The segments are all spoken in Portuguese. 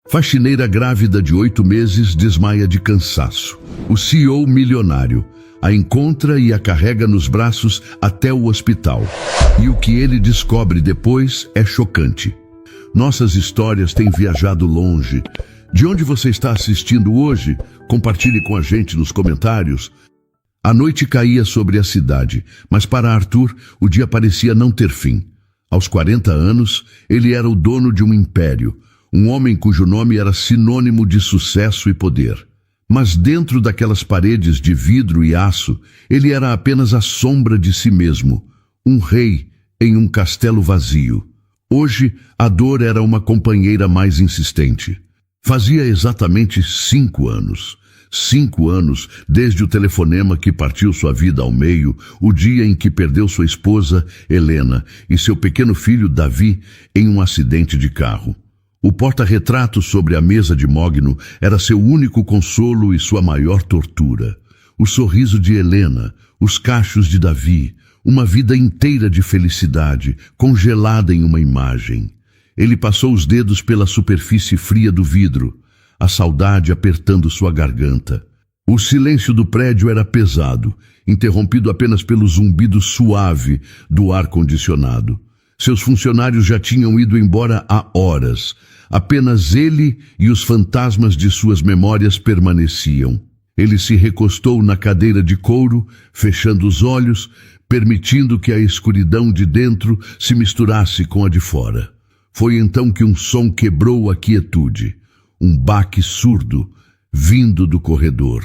Faxineira grávida de 8 meses desmaia de cansaço. O CEO milionário a encontra e a carrega nos braços até o hospital. E o que ele descobre depois é chocante. Nossas histórias têm viajado longe. De onde você está assistindo hoje? Compartilhe com a gente nos comentários. A noite caía sobre a cidade, mas para Arthur o dia parecia não ter fim. Aos 40 anos, ele era o dono de um império, um homem cujo nome era sinônimo de sucesso e poder. Mas dentro daquelas paredes de vidro e aço, ele era apenas a sombra de si mesmo, um rei em um castelo vazio. Hoje, a dor era uma companheira mais insistente. Fazia exatamente 5 anos. 5 anos desde o telefonema que partiu sua vida ao meio, o dia em que perdeu sua esposa, Helena, e seu pequeno filho, Davi, em um acidente de carro. O porta-retrato sobre a mesa de Mogno era seu único consolo e sua maior tortura. O sorriso de Helena, os cachos de Davi, uma vida inteira de felicidade, congelada em uma imagem. Ele passou os dedos pela superfície fria do vidro, a saudade apertando sua garganta. O silêncio do prédio era pesado, interrompido apenas pelo zumbido suave do ar-condicionado. Seus funcionários já tinham ido embora há horas. Apenas ele e os fantasmas de suas memórias permaneciam. Ele se recostou na cadeira de couro, fechando os olhos, permitindo que a escuridão de dentro se misturasse com a de fora. Foi então que um som quebrou a quietude. Um baque surdo, vindo do corredor.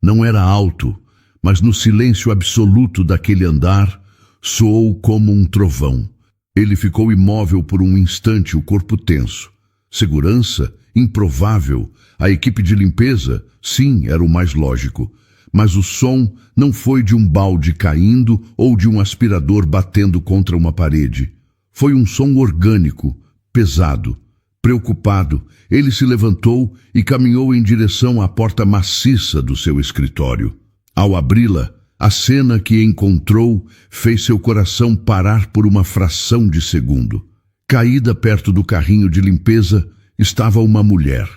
Não era alto, mas no silêncio absoluto daquele andar, soou como um trovão. Ele ficou imóvel por um instante, o corpo tenso. Segurança? Improvável. A equipe de limpeza? Sim, era o mais lógico. Mas o som não foi de um balde caindo ou de um aspirador batendo contra uma parede. Foi um som orgânico, pesado. Preocupado, ele se levantou e caminhou em direção à porta maciça do seu escritório. Ao abri-la, a cena que encontrou fez seu coração parar por uma fração de segundo. Caída perto do carrinho de limpeza estava uma mulher.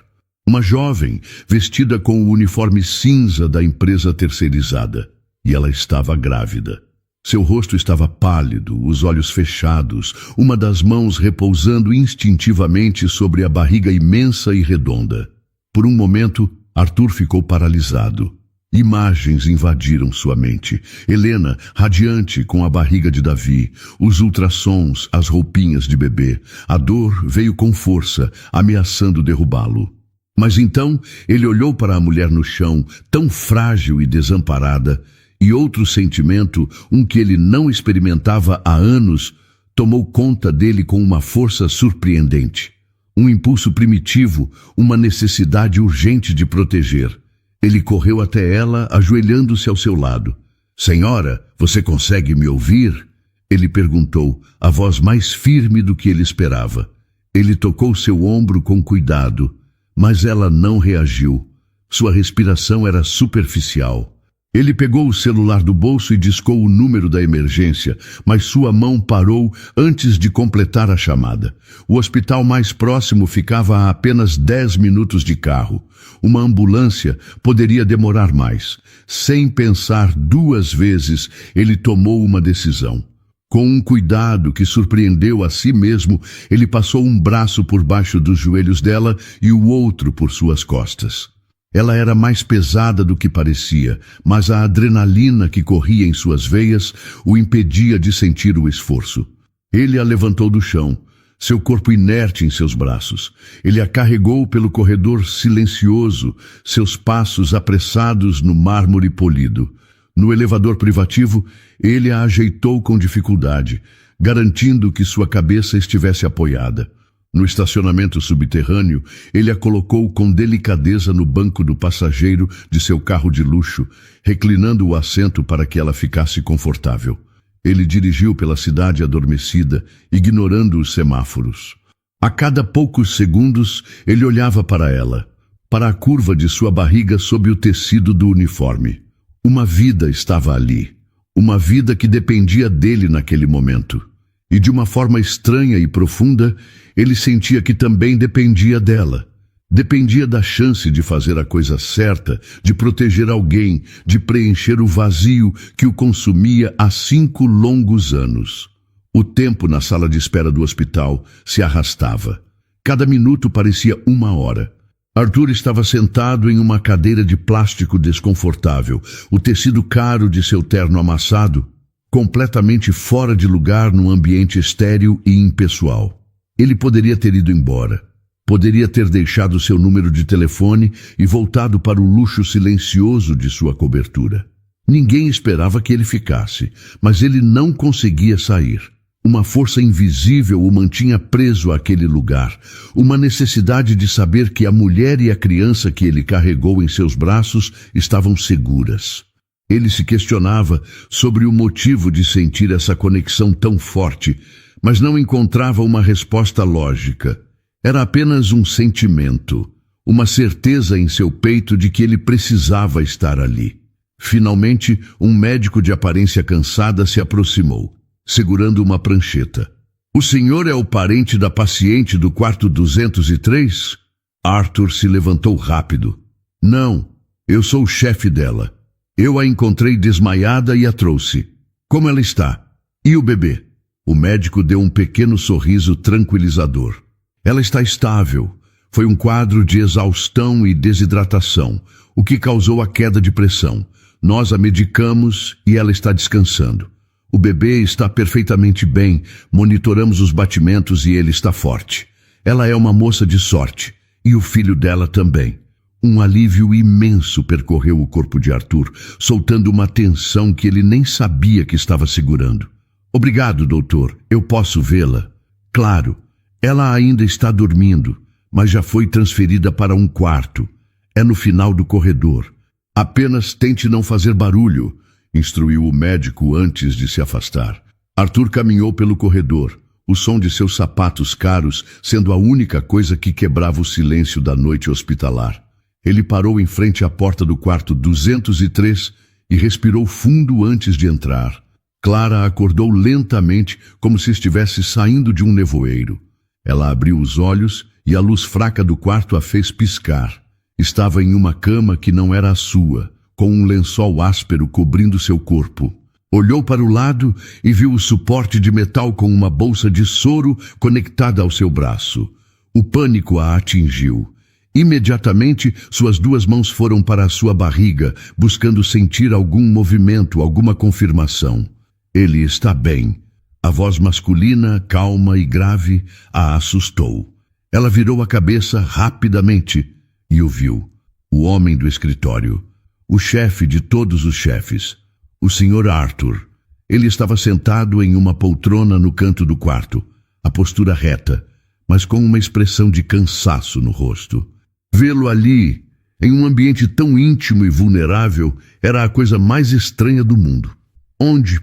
Uma jovem, vestida com o uniforme cinza da empresa terceirizada. E ela estava grávida. Seu rosto estava pálido, os olhos fechados, uma das mãos repousando instintivamente sobre a barriga imensa e redonda. Por um momento, Arthur ficou paralisado. Imagens invadiram sua mente. Helena, radiante com a barriga de Davi, os ultrassons, as roupinhas de bebê. A dor veio com força, ameaçando derrubá-lo. Mas então ele olhou para a mulher no chão, tão frágil e desamparada, e outro sentimento, um que ele não experimentava há anos, tomou conta dele com uma força surpreendente. Um impulso primitivo, uma necessidade urgente de proteger. Ele correu até ela, ajoelhando-se ao seu lado. "Senhora, você consegue me ouvir?" Ele perguntou, a voz mais firme do que ele esperava. Ele tocou seu ombro com cuidado, mas ela não reagiu. Sua respiração era superficial. Ele pegou o celular do bolso e discou o número da emergência, mas sua mão parou antes de completar a chamada. O hospital mais próximo ficava a apenas 10 minutos de carro. Uma ambulância poderia demorar mais. Sem pensar 2 vezes, ele tomou uma decisão. Com um cuidado que surpreendeu a si mesmo, ele passou um braço por baixo dos joelhos dela e o outro por suas costas. Ela era mais pesada do que parecia, mas a adrenalina que corria em suas veias o impedia de sentir o esforço. Ele a levantou do chão, seu corpo inerte em seus braços. Ele a carregou pelo corredor silencioso, seus passos apressados no mármore polido. No elevador privativo, ele a ajeitou com dificuldade, garantindo que sua cabeça estivesse apoiada. No estacionamento subterrâneo, ele a colocou com delicadeza no banco do passageiro de seu carro de luxo, reclinando o assento para que ela ficasse confortável. Ele dirigiu pela cidade adormecida, ignorando os semáforos. A cada poucos segundos, ele olhava para ela, para a curva de sua barriga sob o tecido do uniforme. Uma vida estava ali, uma vida que dependia dele naquele momento. E de uma forma estranha e profunda, ele sentia que também dependia dela. Dependia da chance de fazer a coisa certa, de proteger alguém, de preencher o vazio que o consumia há 5 longos anos. O tempo na sala de espera do hospital se arrastava. Cada minuto parecia 1 hora. Arthur estava sentado em uma cadeira de plástico desconfortável, o tecido caro de seu terno amassado, completamente fora de lugar num ambiente estéril e impessoal. Ele poderia ter ido embora. Poderia ter deixado seu número de telefone e voltado para o luxo silencioso de sua cobertura. Ninguém esperava que ele ficasse, mas ele não conseguia sair. Uma força invisível o mantinha preso àquele lugar, uma necessidade de saber que a mulher e a criança que ele carregou em seus braços estavam seguras. Ele se questionava sobre o motivo de sentir essa conexão tão forte, mas não encontrava uma resposta lógica. Era apenas um sentimento, uma certeza em seu peito de que ele precisava estar ali. Finalmente, um médico de aparência cansada se aproximou, segurando uma prancheta. "O senhor é o parente da paciente do quarto 203? Arthur se levantou rápido. "Não, eu sou o chefe dela. Eu a encontrei desmaiada e a trouxe. Como ela está? E o bebê?" O médico deu um pequeno sorriso tranquilizador. "Ela está estável. Foi um quadro de exaustão e desidratação, o que causou a queda de pressão. Nós a medicamos e ela está descansando. O bebê está perfeitamente bem, monitoramos os batimentos e ele está forte. Ela é uma moça de sorte, e o filho dela também." Um alívio imenso percorreu o corpo de Arthur, soltando uma tensão que ele nem sabia que estava segurando. "Obrigado, doutor. Eu posso vê-la?" "Claro. Ela ainda está dormindo, mas já foi transferida para um quarto. É no final do corredor. Apenas tente não fazer barulho", instruiu o médico antes de se afastar. Arthur caminhou pelo corredor, o som de seus sapatos caros sendo a única coisa que quebrava o silêncio da noite hospitalar. Ele parou em frente à porta do quarto 203 e respirou fundo antes de entrar. Clara acordou lentamente, como se estivesse saindo de um nevoeiro. Ela abriu os olhos e a luz fraca do quarto a fez piscar. Estava em uma cama que não era a sua, com um lençol áspero cobrindo seu corpo. Olhou para o lado e viu o suporte de metal com uma bolsa de soro conectada ao seu braço. O pânico a atingiu. Imediatamente, suas 2 mãos foram para a sua barriga, buscando sentir algum movimento, alguma confirmação. "Ele está bem." A voz masculina, calma e grave, a assustou. Ela virou a cabeça rapidamente e o viu. O homem do escritório. O chefe de todos os chefes. O Sr. Arthur. Ele estava sentado em uma poltrona no canto do quarto, a postura reta, mas com uma expressão de cansaço no rosto. Vê-lo ali, em um ambiente tão íntimo e vulnerável, era a coisa mais estranha do mundo. Onde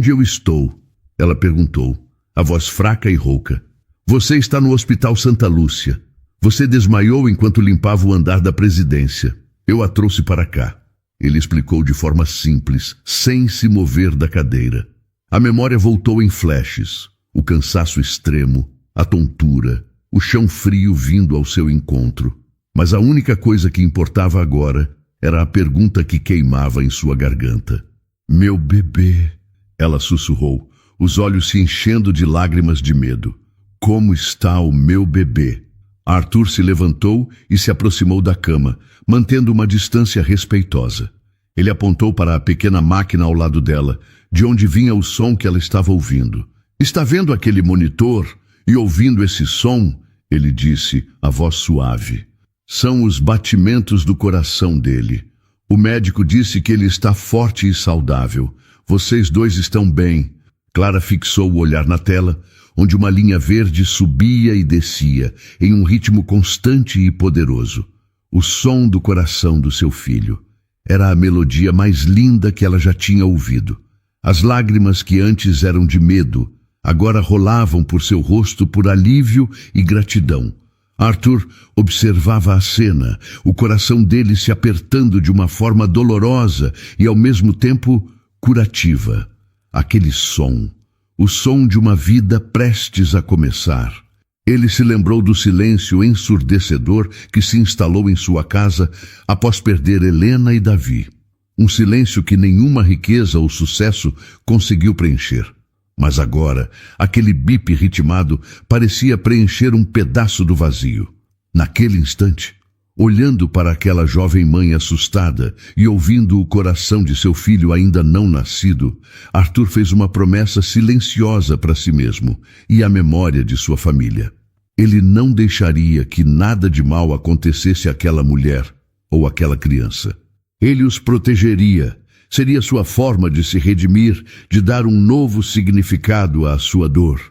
eu estou?" ela perguntou, a voz fraca e rouca. "Você está no Hospital Santa Lúcia. Você desmaiou enquanto limpava o andar da presidência. Eu a trouxe para cá." Ele explicou de forma simples, sem se mover da cadeira. A memória voltou em flashes. O cansaço extremo, a tontura, o chão frio vindo ao seu encontro. Mas a única coisa que importava agora era a pergunta que queimava em sua garganta. "Meu bebê", ela sussurrou, os olhos se enchendo de lágrimas de medo. "Como está o meu bebê?" Arthur se levantou e se aproximou da cama, mantendo uma distância respeitosa. Ele apontou para a pequena máquina ao lado dela, de onde vinha o som que ela estava ouvindo. "Está vendo aquele monitor e ouvindo esse som?" ele disse, a voz suave. "São os batimentos do coração dele. O médico disse que ele está forte e saudável. Vocês 2 estão bem." Clara fixou o olhar na tela, onde uma linha verde subia e descia, em um ritmo constante e poderoso. O som do coração do seu filho. Era a melodia mais linda que ela já tinha ouvido. As lágrimas que antes eram de medo, agora rolavam por seu rosto por alívio e gratidão. Arthur observava a cena, o coração dele se apertando de uma forma dolorosa e ao mesmo tempo curativa. Aquele som, o som de uma vida prestes a começar. Ele se lembrou do silêncio ensurdecedor que se instalou em sua casa após perder Helena e Davi. Um silêncio que nenhuma riqueza ou sucesso conseguiu preencher. Mas agora, aquele bip ritmado parecia preencher um pedaço do vazio. Naquele instante, olhando para aquela jovem mãe assustada e ouvindo o coração de seu filho ainda não nascido, Arthur fez uma promessa silenciosa para si mesmo e à memória de sua família. Ele não deixaria que nada de mal acontecesse àquela mulher ou àquela criança. Ele os protegeria. Seria sua forma de se redimir, de dar um novo significado à sua dor.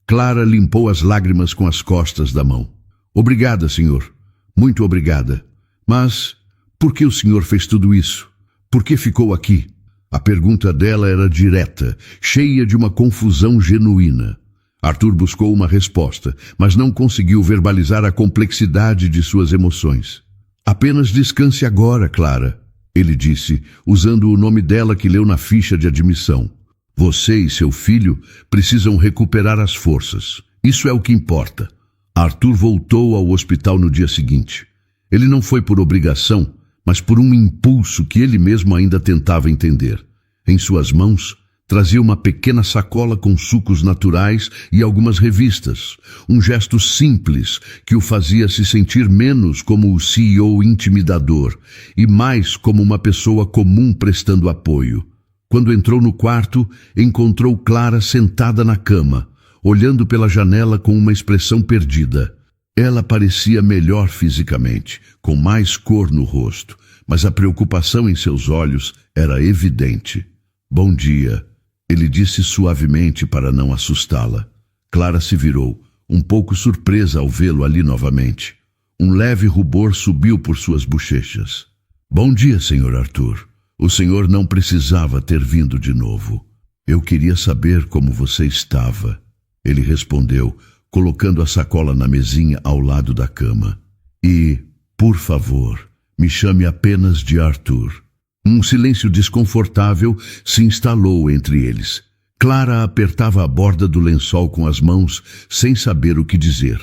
Clara limpou as lágrimas com as costas da mão. Obrigada, senhor. Muito obrigada. Mas por que o senhor fez tudo isso? Por que ficou aqui? A pergunta dela era direta, cheia de uma confusão genuína. Arthur buscou uma resposta, mas não conseguiu verbalizar a complexidade de suas emoções. Apenas descanse agora, Clara, ele disse, usando o nome dela que leu na ficha de admissão. Você e seu filho precisam recuperar as forças. Isso é o que importa. Arthur voltou ao hospital no dia seguinte. Ele não foi por obrigação, mas por um impulso que ele mesmo ainda tentava entender. Em suas mãos, trazia uma pequena sacola com sucos naturais e algumas revistas. Um gesto simples que o fazia se sentir menos como o CEO intimidador e mais como uma pessoa comum prestando apoio. Quando entrou no quarto, encontrou Clara sentada na cama, olhando pela janela com uma expressão perdida. Ela parecia melhor fisicamente, com mais cor no rosto, mas a preocupação em seus olhos era evidente. Bom dia, ele disse suavemente para não assustá-la. Clara se virou, um pouco surpresa ao vê-lo ali novamente. Um leve rubor subiu por suas bochechas. Bom dia, Sr. Arthur. O senhor não precisava ter vindo de novo. Eu queria saber como você estava. Ele respondeu, colocando a sacola na mesinha ao lado da cama. E, por favor, me chame apenas de Arthur. Um silêncio desconfortável se instalou entre eles. Clara apertava a borda do lençol com as mãos, sem saber o que dizer.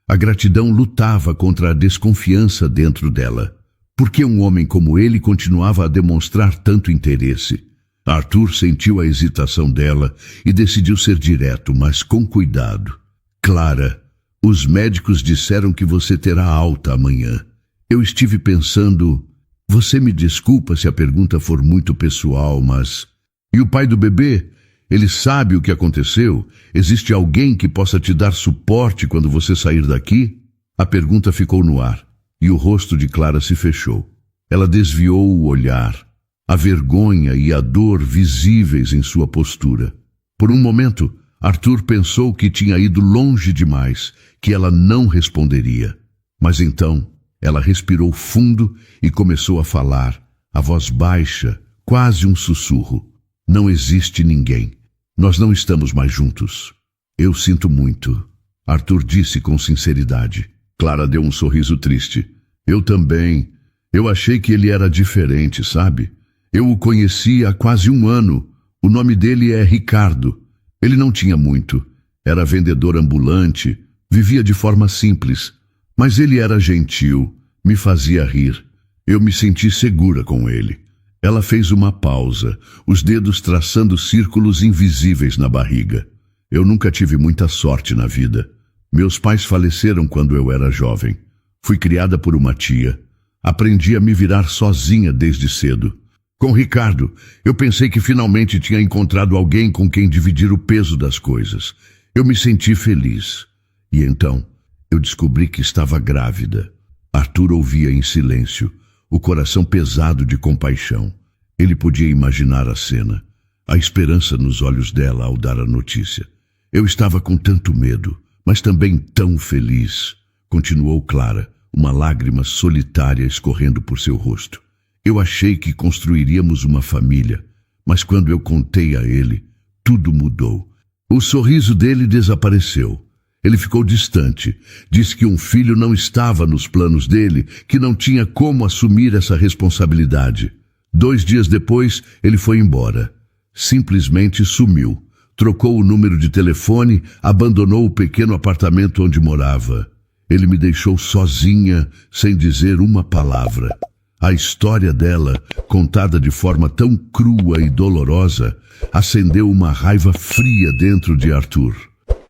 A gratidão lutava contra a desconfiança dentro dela. Por que um homem como ele continuava a demonstrar tanto interesse? Arthur sentiu a hesitação dela e decidiu ser direto, mas com cuidado. Clara, os médicos disseram que você terá alta amanhã. Eu estive pensando... Você me desculpa se a pergunta for muito pessoal, mas... E o pai do bebê? Ele sabe o que aconteceu? Existe alguém que possa te dar suporte quando você sair daqui? A pergunta ficou no ar. E o rosto de Clara se fechou. Ela desviou o olhar, a vergonha e a dor visíveis em sua postura. Por um momento, Arthur pensou que tinha ido longe demais, que ela não responderia. Mas então, ela respirou fundo e começou a falar, a voz baixa, quase um sussurro. Não existe ninguém. Nós não estamos mais juntos. Eu sinto muito, Arthur disse com sinceridade. Clara deu um sorriso triste. Eu também. Eu achei que ele era diferente, sabe? Eu o conheci há quase 1 ano. O nome dele é Ricardo. Ele não tinha muito. Era vendedor ambulante. Vivia de forma simples. Mas ele era gentil. Me fazia rir. Eu me senti segura com ele. Ela fez uma pausa, os dedos traçando círculos invisíveis na barriga. Eu nunca tive muita sorte na vida. Meus pais faleceram quando eu era jovem. Fui criada por uma tia. Aprendi a me virar sozinha desde cedo. Com Ricardo, eu pensei que finalmente tinha encontrado alguém com quem dividir o peso das coisas. Eu me senti feliz. E então, eu descobri que estava grávida. Arthur ouvia em silêncio, o coração pesado de compaixão. Ele podia imaginar a cena, a esperança nos olhos dela ao dar a notícia. Eu estava com tanto medo, mas também tão feliz, continuou Clara, uma lágrima solitária escorrendo por seu rosto. Eu achei que construiríamos uma família, mas quando eu contei a ele, tudo mudou. O sorriso dele desapareceu. Ele ficou distante. Disse que um filho não estava nos planos dele, que não tinha como assumir essa responsabilidade. 2 dias depois, ele foi embora. Simplesmente sumiu. Trocou o número de telefone, abandonou o pequeno apartamento onde morava. Ele me deixou sozinha, sem dizer uma palavra. A história dela, contada de forma tão crua e dolorosa, acendeu uma raiva fria dentro de Arthur.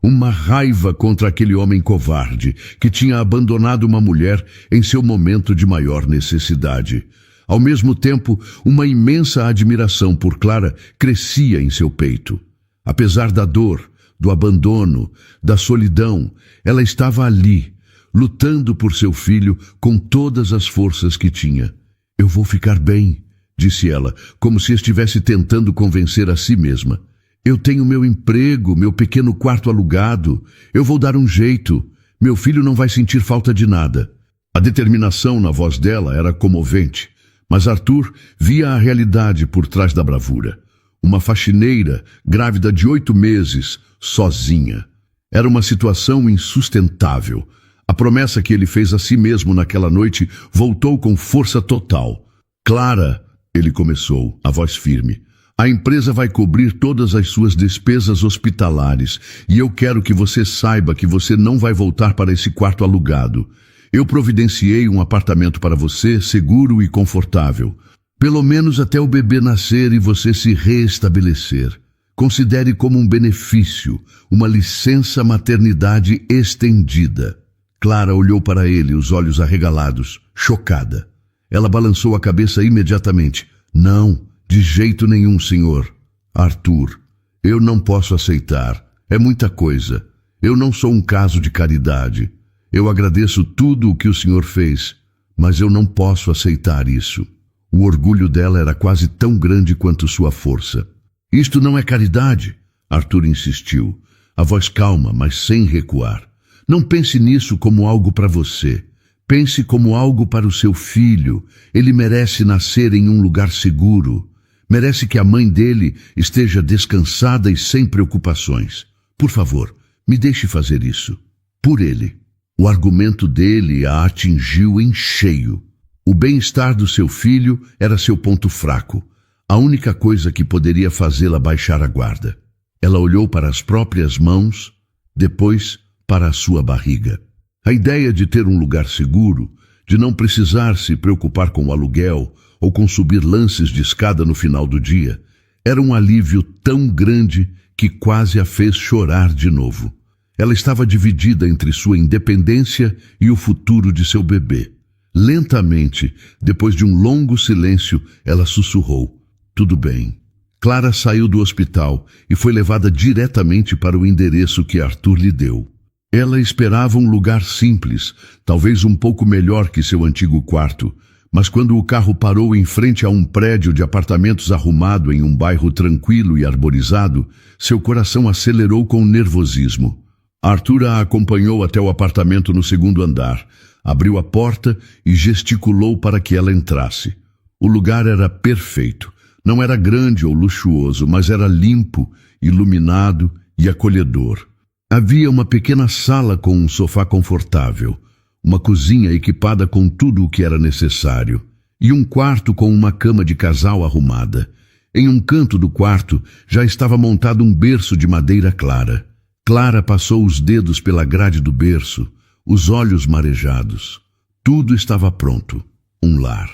Uma raiva contra aquele homem covarde que tinha abandonado uma mulher em seu momento de maior necessidade. Ao mesmo tempo, uma imensa admiração por Clara crescia em seu peito. Apesar da dor, do abandono, da solidão, ela estava ali, lutando por seu filho com todas as forças que tinha. Eu vou ficar bem, disse ela, como se estivesse tentando convencer a si mesma. Eu tenho meu emprego, meu pequeno quarto alugado. Eu vou dar um jeito. Meu filho não vai sentir falta de nada. A determinação na voz dela era comovente, mas Arthur via a realidade por trás da bravura. Uma faxineira, grávida de 8 meses, sozinha. Era uma situação insustentável. A promessa que ele fez a si mesmo naquela noite voltou com força total. Clara, ele começou, a voz firme. A empresa vai cobrir todas as suas despesas hospitalares e eu quero que você saiba que você não vai voltar para esse quarto alugado. Eu providenciei um apartamento para você, seguro e confortável. Pelo menos até o bebê nascer e você se reestabelecer. Considere como um benefício, uma licença maternidade estendida. Clara olhou para ele, os olhos arregalados, chocada. Ela balançou a cabeça imediatamente. Não, de jeito nenhum, senhor. Arthur, eu não posso aceitar. É muita coisa. Eu não sou um caso de caridade. Eu agradeço tudo o que o senhor fez, mas eu não posso aceitar isso. O orgulho dela era quase tão grande quanto sua força. Isto não é caridade, Arthur insistiu, a voz calma, mas sem recuar. Não pense nisso como algo para você. Pense como algo para o seu filho. Ele merece nascer em um lugar seguro. Merece que a mãe dele esteja descansada e sem preocupações. Por favor, me deixe fazer isso. Por ele. O argumento dele a atingiu em cheio. O bem-estar do seu filho era seu ponto fraco, a única coisa que poderia fazê-la baixar a guarda. Ela olhou para as próprias mãos, depois para a sua barriga. A ideia de ter um lugar seguro, de não precisar se preocupar com o aluguel ou com subir lances de escada no final do dia, era um alívio tão grande que quase a fez chorar de novo. Ela estava dividida entre sua independência e o futuro de seu bebê. Lentamente, depois de um longo silêncio, ela sussurrou. Tudo bem. Clara saiu do hospital e foi levada diretamente para o endereço que Arthur lhe deu. Ela esperava um lugar simples, talvez um pouco melhor que seu antigo quarto, mas quando o carro parou em frente a um prédio de apartamentos arrumado em um bairro tranquilo e arborizado, seu coração acelerou com nervosismo. Arthur a acompanhou até o apartamento no 2º andar, abriu a porta e gesticulou para que ela entrasse. O lugar era perfeito. Não era grande ou luxuoso, mas era limpo, iluminado e acolhedor. Havia uma pequena sala com um sofá confortável, uma cozinha equipada com tudo o que era necessário, e um quarto com uma cama de casal arrumada. Em um canto do quarto já estava montado um berço de madeira clara. Clara passou os dedos pela grade do berço, os olhos marejados. Tudo estava pronto. Um lar.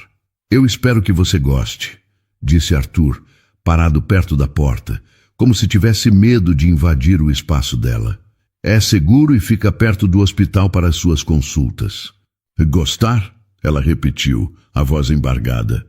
Eu espero que você goste, disse Arthur, parado perto da porta, como se tivesse medo de invadir o espaço dela. É seguro e fica perto do hospital para as suas consultas. Gostar? Ela repetiu, a voz embargada.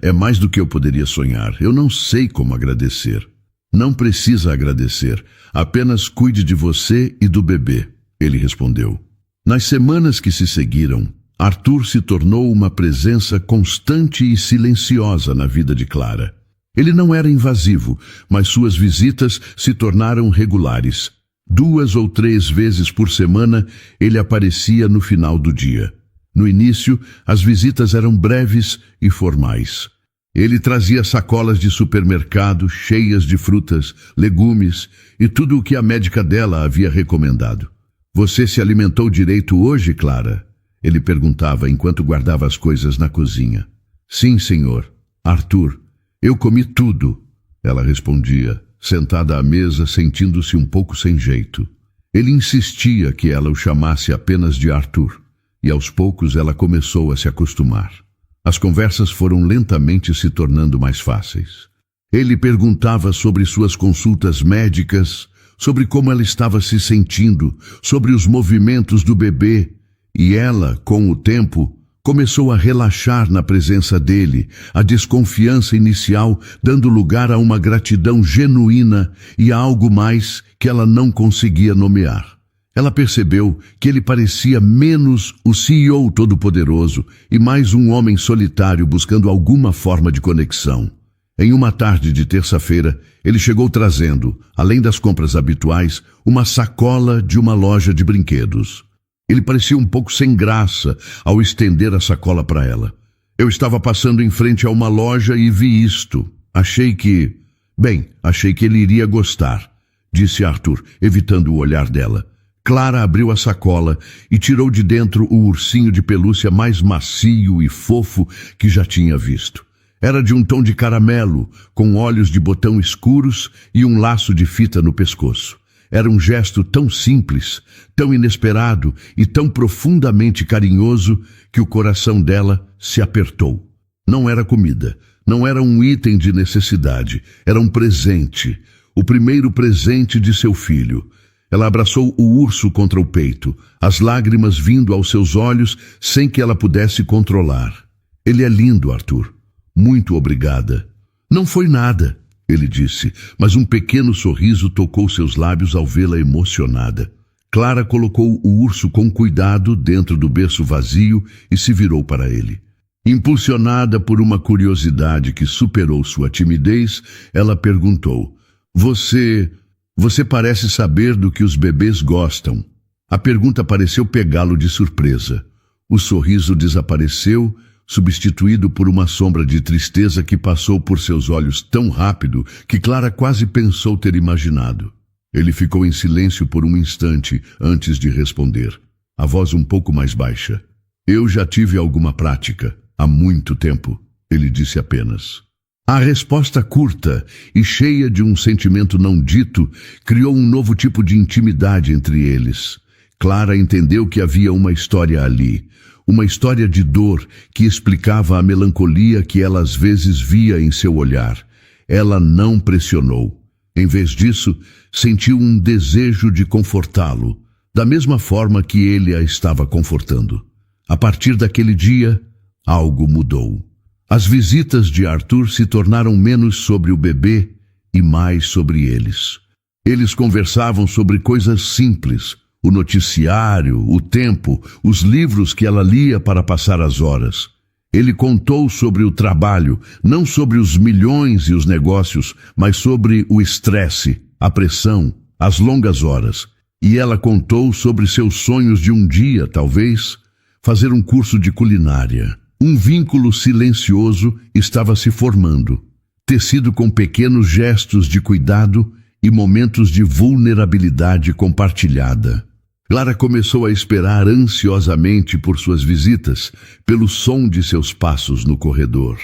É mais do que eu poderia sonhar. Eu não sei como agradecer. Não precisa agradecer. Apenas cuide de você e do bebê, ele respondeu. Nas semanas que se seguiram, Arthur se tornou uma presença constante e silenciosa na vida de Clara. Ele não era invasivo, mas suas visitas se tornaram regulares. 2 ou 3 vezes por semana ele aparecia no final do dia. No início, as visitas eram breves e formais. Ele trazia sacolas de supermercado cheias de frutas, legumes e tudo o que a médica dela havia recomendado. Você se alimentou direito hoje, Clara? Ele perguntava enquanto guardava as coisas na cozinha. Sim, senhor. Arthur, eu comi tudo, ela respondia, sentada à mesa, sentindo-se um pouco sem jeito. Ele insistia que ela o chamasse apenas de Arthur, e aos poucos ela começou a se acostumar. As conversas foram lentamente se tornando mais fáceis. Ele perguntava sobre suas consultas médicas, sobre como ela estava se sentindo, sobre os movimentos do bebê, e ela, com o tempo, começou a relaxar na presença dele, a desconfiança inicial dando lugar a uma gratidão genuína e a algo mais que ela não conseguia nomear. Ela percebeu que ele parecia menos o CEO todo-poderoso e mais um homem solitário buscando alguma forma de conexão. Em uma tarde de terça-feira, ele chegou trazendo, além das compras habituais, uma sacola de uma loja de brinquedos. Ele parecia um pouco sem graça ao estender a sacola para ela. Eu estava passando em frente a uma loja e vi isto. Achei que ele iria gostar, disse Arthur, evitando o olhar dela. Clara abriu a sacola e tirou de dentro o ursinho de pelúcia mais macio e fofo que já tinha visto. Era de um tom de caramelo, com olhos de botão escuros e um laço de fita no pescoço. Era um gesto tão simples, tão inesperado e tão profundamente carinhoso que o coração dela se apertou. Não era comida, não era um item de necessidade, era um presente, o primeiro presente de seu filho. Ela abraçou o urso contra o peito, as lágrimas vindo aos seus olhos sem que ela pudesse controlar. Ele é lindo, Arthur. Muito obrigada. Não foi nada, ele disse, mas um pequeno sorriso tocou seus lábios ao vê-la emocionada. Clara colocou o urso com cuidado dentro do berço vazio e se virou para ele. Impulsionada por uma curiosidade que superou sua timidez, ela perguntou: Você parece saber do que os bebês gostam. A pergunta pareceu pegá-lo de surpresa. O sorriso desapareceu, substituído por uma sombra de tristeza que passou por seus olhos tão rápido que Clara quase pensou ter imaginado. Ele ficou em silêncio por um instante antes de responder, a voz um pouco mais baixa. Eu já tive alguma prática, há muito tempo, ele disse apenas. A resposta curta e cheia de um sentimento não dito criou um novo tipo de intimidade entre eles. Clara entendeu que havia uma história ali, uma história de dor que explicava a melancolia que ela às vezes via em seu olhar. Ela não pressionou. Em vez disso, sentiu um desejo de confortá-lo, da mesma forma que ele a estava confortando. A partir daquele dia, algo mudou. As visitas de Arthur se tornaram menos sobre o bebê e mais sobre eles. Eles conversavam sobre coisas simples, o noticiário, o tempo, os livros que ela lia para passar as horas. Ele contou sobre o trabalho, não sobre os milhões e os negócios, mas sobre o estresse, a pressão, as longas horas. E ela contou sobre seus sonhos de um dia, talvez, fazer um curso de culinária. Um vínculo silencioso estava se formando, tecido com pequenos gestos de cuidado e momentos de vulnerabilidade compartilhada. Clara começou a esperar ansiosamente por suas visitas, pelo som de seus passos no corredor.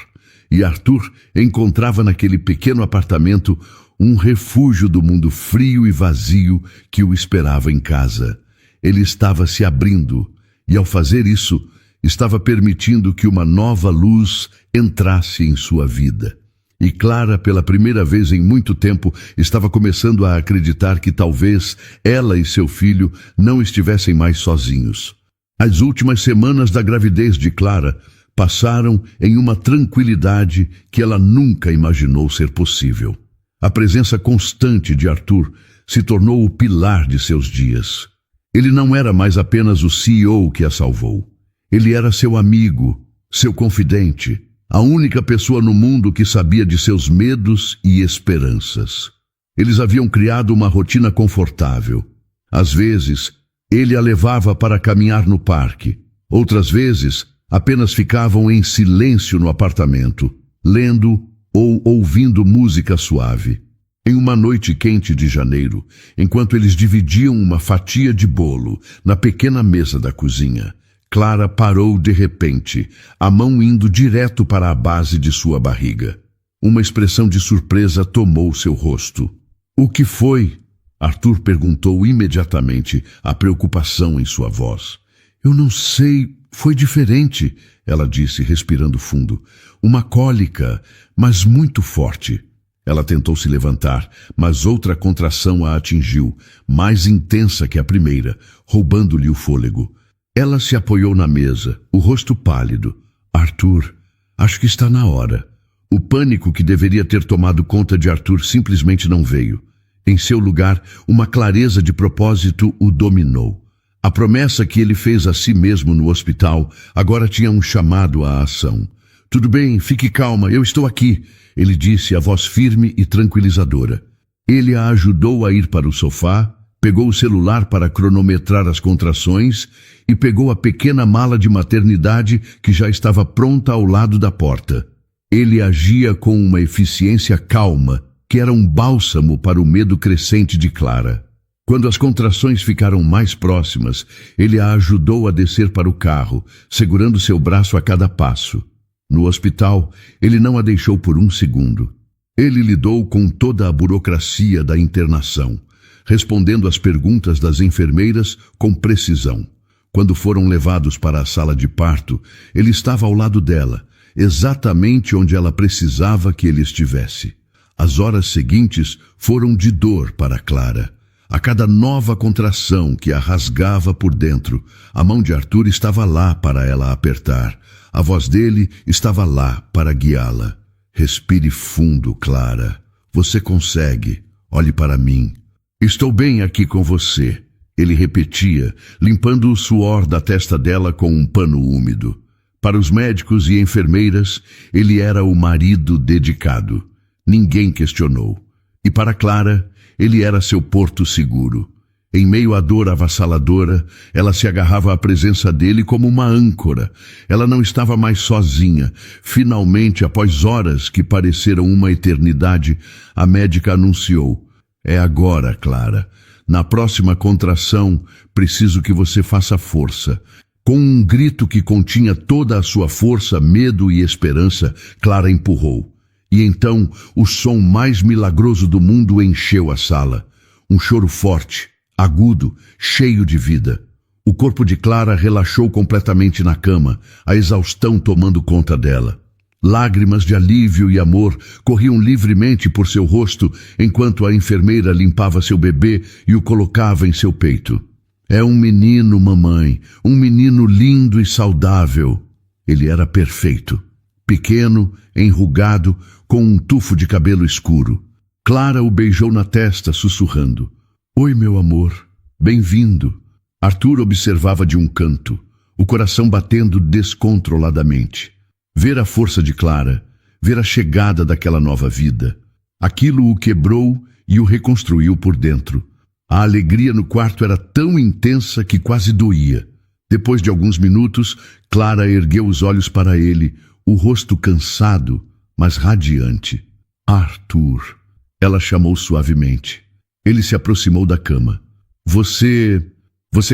E Arthur encontrava naquele pequeno apartamento um refúgio do mundo frio e vazio que o esperava em casa. Ele estava se abrindo, e ao fazer isso, estava permitindo que uma nova luz entrasse em sua vida. E Clara, pela primeira vez em muito tempo, estava começando a acreditar que talvez ela e seu filho não estivessem mais sozinhos. As últimas semanas da gravidez de Clara passaram em uma tranquilidade que ela nunca imaginou ser possível. A presença constante de Arthur se tornou o pilar de seus dias. Ele não era mais apenas o CEO que a salvou. Ele era seu amigo, seu confidente, a única pessoa no mundo que sabia de seus medos e esperanças. Eles haviam criado uma rotina confortável. Às vezes, ele a levava para caminhar no parque. Outras vezes, apenas ficavam em silêncio no apartamento, lendo ou ouvindo música suave. Em uma noite quente de janeiro, enquanto eles dividiam uma fatia de bolo na pequena mesa da cozinha, Clara parou de repente, a mão indo direto para a base de sua barriga. Uma expressão de surpresa tomou seu rosto. O que foi? Arthur perguntou imediatamente, a preocupação em sua voz. Eu não sei, foi diferente, ela disse, respirando fundo. Uma cólica, mas muito forte. Ela tentou se levantar, mas outra contração a atingiu, mais intensa que a primeira, roubando-lhe o fôlego. Ela se apoiou na mesa, o rosto pálido. Arthur, acho que está na hora. O pânico que deveria ter tomado conta de Arthur simplesmente não veio. Em seu lugar, uma clareza de propósito o dominou. A promessa que ele fez a si mesmo no hospital agora tinha um chamado à ação. Tudo bem, fique calma, eu estou aqui, ele disse, a voz firme e tranquilizadora. Ele a ajudou a ir para o sofá, pegou o celular para cronometrar as contrações e pegou a pequena mala de maternidade que já estava pronta ao lado da porta. Ele agia com uma eficiência calma, que era um bálsamo para o medo crescente de Clara. Quando as contrações ficaram mais próximas, ele a ajudou a descer para o carro, segurando seu braço a cada passo. No hospital, ele não a deixou por um segundo. Ele lidou com toda a burocracia da internação, respondendo às perguntas das enfermeiras com precisão. Quando foram levados para a sala de parto, ele estava ao lado dela, exatamente onde ela precisava que ele estivesse. As horas seguintes foram de dor para Clara. A cada nova contração que a rasgava por dentro, a mão de Arthur estava lá para ela apertar. A voz dele estava lá para guiá-la. Respire fundo, Clara. Você consegue. Olhe para mim. Estou bem aqui com você, ele repetia, limpando o suor da testa dela com um pano úmido. Para os médicos e enfermeiras, ele era o marido dedicado. Ninguém questionou. E para Clara, ele era seu porto seguro. Em meio à dor avassaladora, ela se agarrava à presença dele como uma âncora. Ela não estava mais sozinha. Finalmente, após horas que pareceram uma eternidade, a médica anunciou: é agora, Clara. Na próxima contração, preciso que você faça força. Com um grito que continha toda a sua força, medo e esperança, Clara empurrou. E então, o som mais milagroso do mundo encheu a sala. Um choro forte, agudo, cheio de vida. O corpo de Clara relaxou completamente na cama, a exaustão tomando conta dela. Lágrimas de alívio e amor corriam livremente por seu rosto enquanto a enfermeira limpava seu bebê e o colocava em seu peito. É um menino, mamãe, um menino lindo e saudável. Ele era perfeito. Pequeno, enrugado, com um tufo de cabelo escuro. Clara o beijou na testa, sussurrando: Oi, meu amor, bem-vindo. Arthur observava de um canto, o coração batendo descontroladamente. Ver a força de Clara, ver a chegada daquela nova vida. Aquilo o quebrou e o reconstruiu por dentro. A alegria no quarto era tão intensa que quase doía. Depois de alguns minutos, Clara ergueu os olhos para ele, o rosto cansado, mas radiante. Arthur, ela chamou suavemente. Ele se aproximou da cama. Você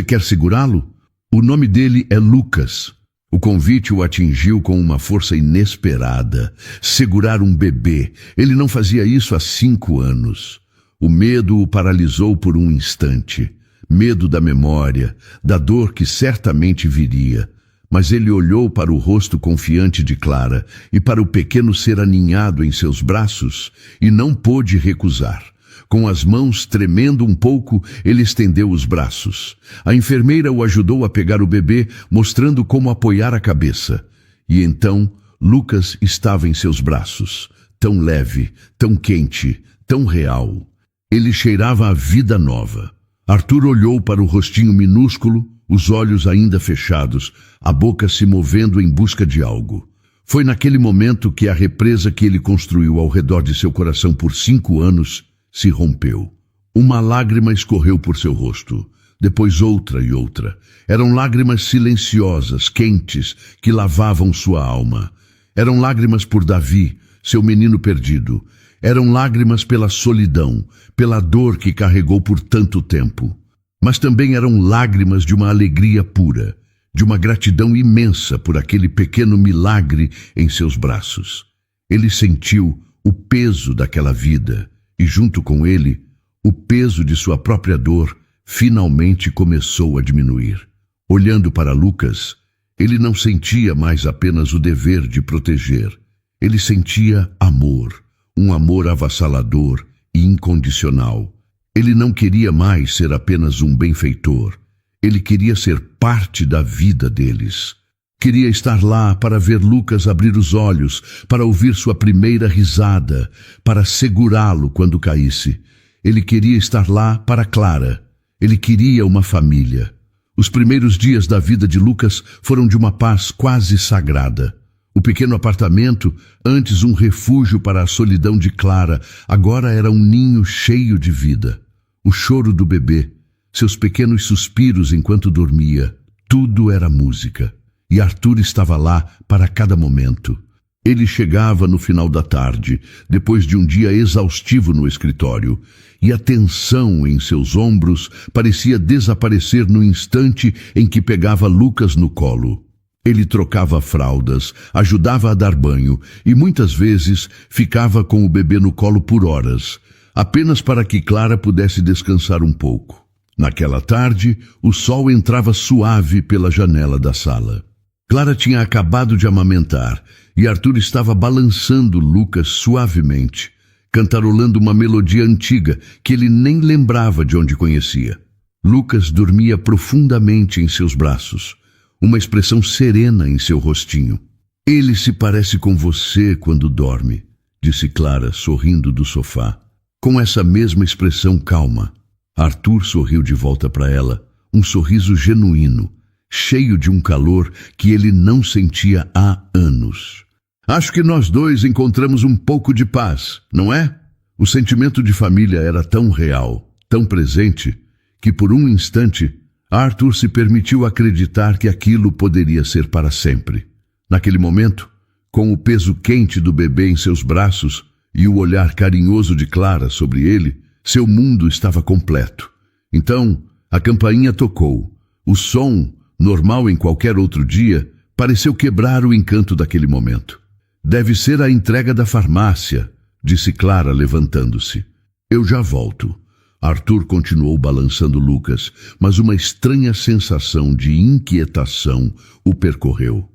quer segurá-lo? O nome dele é Lucas. O convite o atingiu com uma força inesperada. Segurar um bebê. Ele não fazia isso há 5 anos. O medo o paralisou por um instante. Medo da memória, da dor que certamente viria. Mas ele olhou para o rosto confiante de Clara e para o pequeno ser aninhado em seus braços e não pôde recusar. Com as mãos tremendo um pouco, ele estendeu os braços. A enfermeira o ajudou a pegar o bebê, mostrando como apoiar a cabeça. E então, Lucas estava em seus braços, tão leve, tão quente, tão real. Ele cheirava a vida nova. Arthur olhou para o rostinho minúsculo, os olhos ainda fechados, a boca se movendo em busca de algo. Foi naquele momento que a represa que ele construiu ao redor de seu coração por 5 anos se rompeu. Uma lágrima escorreu por seu rosto, depois outra e outra. Eram lágrimas silenciosas, quentes, que lavavam sua alma. Eram lágrimas por Davi, seu menino perdido. Eram lágrimas pela solidão, pela dor que carregou por tanto tempo. Mas também eram lágrimas de uma alegria pura, de uma gratidão imensa por aquele pequeno milagre em seus braços. Ele sentiu o peso daquela vida e, junto com ele, O peso de sua própria dor finalmente começou a diminuir. Olhando para Lucas, ele não sentia mais apenas o dever de proteger. Ele sentia amor, um amor avassalador e incondicional. Ele não queria mais ser apenas um benfeitor. Ele queria ser parte da vida deles. Queria estar lá para ver Lucas abrir os olhos, para ouvir sua primeira risada, para segurá-lo quando caísse. Ele queria estar lá para Clara. Ele queria uma família. Os primeiros dias da vida de Lucas foram de uma paz quase sagrada. O pequeno apartamento, antes um refúgio para a solidão de Clara, agora era um ninho cheio de vida. O choro do bebê, seus pequenos suspiros enquanto dormia, tudo era música. E Arthur estava lá para cada momento. Ele chegava no final da tarde, depois de um dia exaustivo no escritório, e a tensão em seus ombros parecia desaparecer no instante em que pegava Lucas no colo. Ele trocava fraldas, ajudava a dar banho e muitas vezes ficava com o bebê no colo por horas, apenas para que Clara pudesse descansar um pouco. Naquela tarde, o sol entrava suave pela janela da sala. Clara tinha acabado de amamentar e Arthur estava balançando Lucas suavemente, cantarolando uma melodia antiga que ele nem lembrava de onde conhecia. Lucas dormia profundamente em seus braços, uma expressão serena em seu rostinho. Ele se parece com você quando dorme, disse Clara, sorrindo do sofá, com essa mesma expressão calma. Arthur sorriu de volta para ela, um sorriso genuíno, cheio de um calor que ele não sentia há anos. Acho que nós dois encontramos um pouco de paz, não é? O sentimento de família era tão real, tão presente, que por um instante Arthur se permitiu acreditar que aquilo poderia ser para sempre. Naquele momento, com o peso quente do bebê em seus braços e o olhar carinhoso de Clara sobre ele, seu mundo estava completo. Então, a campainha tocou. O som, normal em qualquer outro dia, pareceu quebrar o encanto daquele momento. Deve ser a entrega da farmácia, disse Clara, levantando-se. Eu já volto. Arthur continuou balançando Lucas, mas uma estranha sensação de inquietação o percorreu.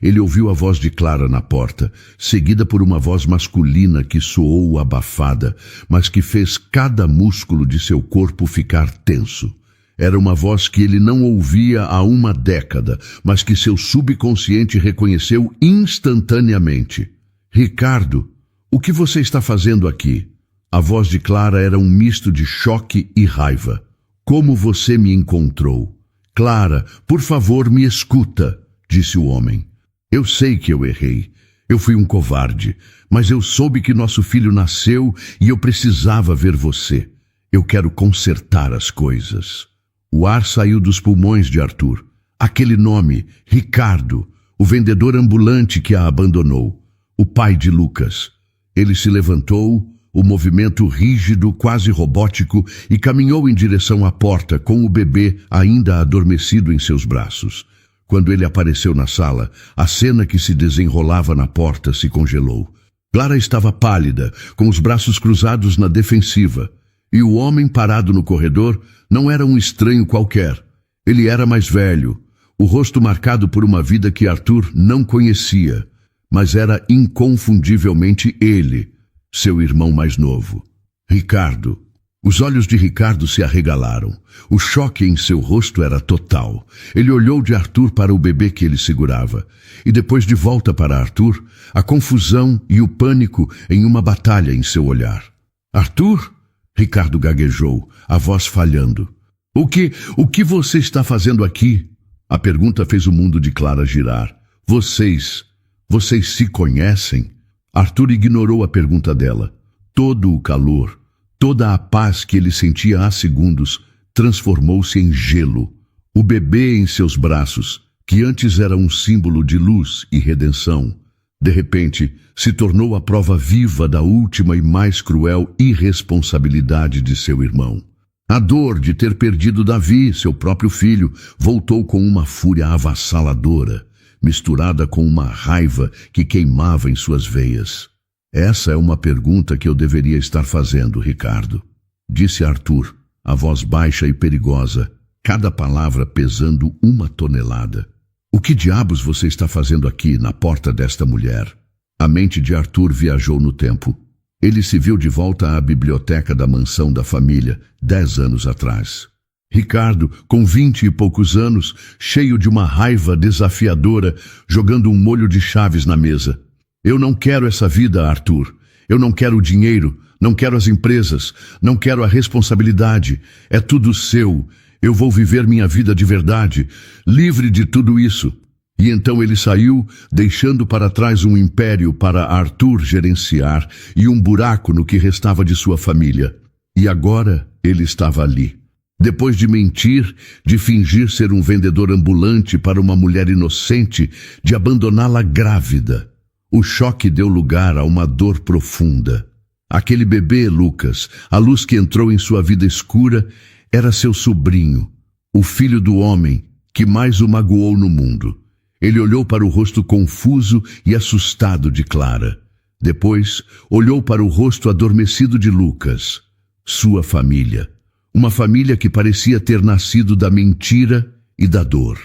Ele ouviu a voz de Clara na porta, seguida por uma voz masculina que soou abafada, mas que fez cada músculo de seu corpo ficar tenso. Era uma voz que ele não ouvia há uma década, mas que seu subconsciente reconheceu instantaneamente. Ricardo, o que você está fazendo aqui? A voz de Clara era um misto de choque e raiva. Como você me encontrou? Clara, por favor, me escuta, disse o homem. Eu sei que eu errei. Eu fui um covarde, mas eu soube que nosso filho nasceu e eu precisava ver você. Eu quero consertar as coisas. O ar saiu dos pulmões de Arthur. Aquele nome, Ricardo, o vendedor ambulante que a abandonou, o pai de Lucas. Ele se levantou, o movimento rígido, quase robótico, e caminhou em direção à porta com o bebê ainda adormecido em seus braços. Quando ele apareceu na sala, a cena que se desenrolava na porta se congelou. Clara estava pálida, com os braços cruzados na defensiva, e o homem parado no corredor não era um estranho qualquer. Ele era mais velho, o rosto marcado por uma vida que Arthur não conhecia, mas era inconfundivelmente ele, seu irmão mais novo. Ricardo. Os olhos de Ricardo se arregalaram. O choque em seu rosto era total. Ele olhou de Arthur para o bebê que ele segurava, e depois de volta para Arthur, a confusão e o pânico em uma batalha em seu olhar. Arthur? Ricardo gaguejou, a voz falhando. O que você está fazendo aqui? A pergunta fez o mundo de Clara girar. Vocês se conhecem? Arthur ignorou a pergunta dela. Todo o calor, toda a paz que ele sentia há segundos, transformou-se em gelo. O bebê em seus braços, que antes era um símbolo de luz e redenção, de repente se tornou a prova viva da última e mais cruel irresponsabilidade de seu irmão. A dor de ter perdido Davi, seu próprio filho, voltou com uma fúria avassaladora, misturada com uma raiva que queimava em suas veias. Essa é uma pergunta que eu deveria estar fazendo, Ricardo. disse Arthur, a voz baixa e perigosa, cada palavra pesando 1 tonelada. O que diabos você está fazendo aqui, na porta desta mulher? A mente de Arthur viajou no tempo. Ele se viu de volta à biblioteca da mansão da família, 10 anos atrás. Ricardo, com 20 e poucos anos, cheio de uma raiva desafiadora, jogando um molho de chaves na mesa. Eu não quero essa vida, Arthur. Eu não quero o dinheiro, não quero as empresas, não quero a responsabilidade. É tudo seu. Eu vou viver minha vida de verdade, livre de tudo isso. E então ele saiu, deixando para trás um império para Arthur gerenciar e um buraco no que restava de sua família. E agora ele estava ali. Depois de mentir, de fingir ser um vendedor ambulante para uma mulher inocente, de abandoná-la grávida. O choque deu lugar a uma dor profunda. Aquele bebê, Lucas, a luz que entrou em sua vida escura, era seu sobrinho, o filho do homem que mais o magoou no mundo. Ele olhou para o rosto confuso e assustado de Clara. Depois, olhou para o rosto adormecido de Lucas. Sua família. Uma família que parecia ter nascido da mentira e da dor.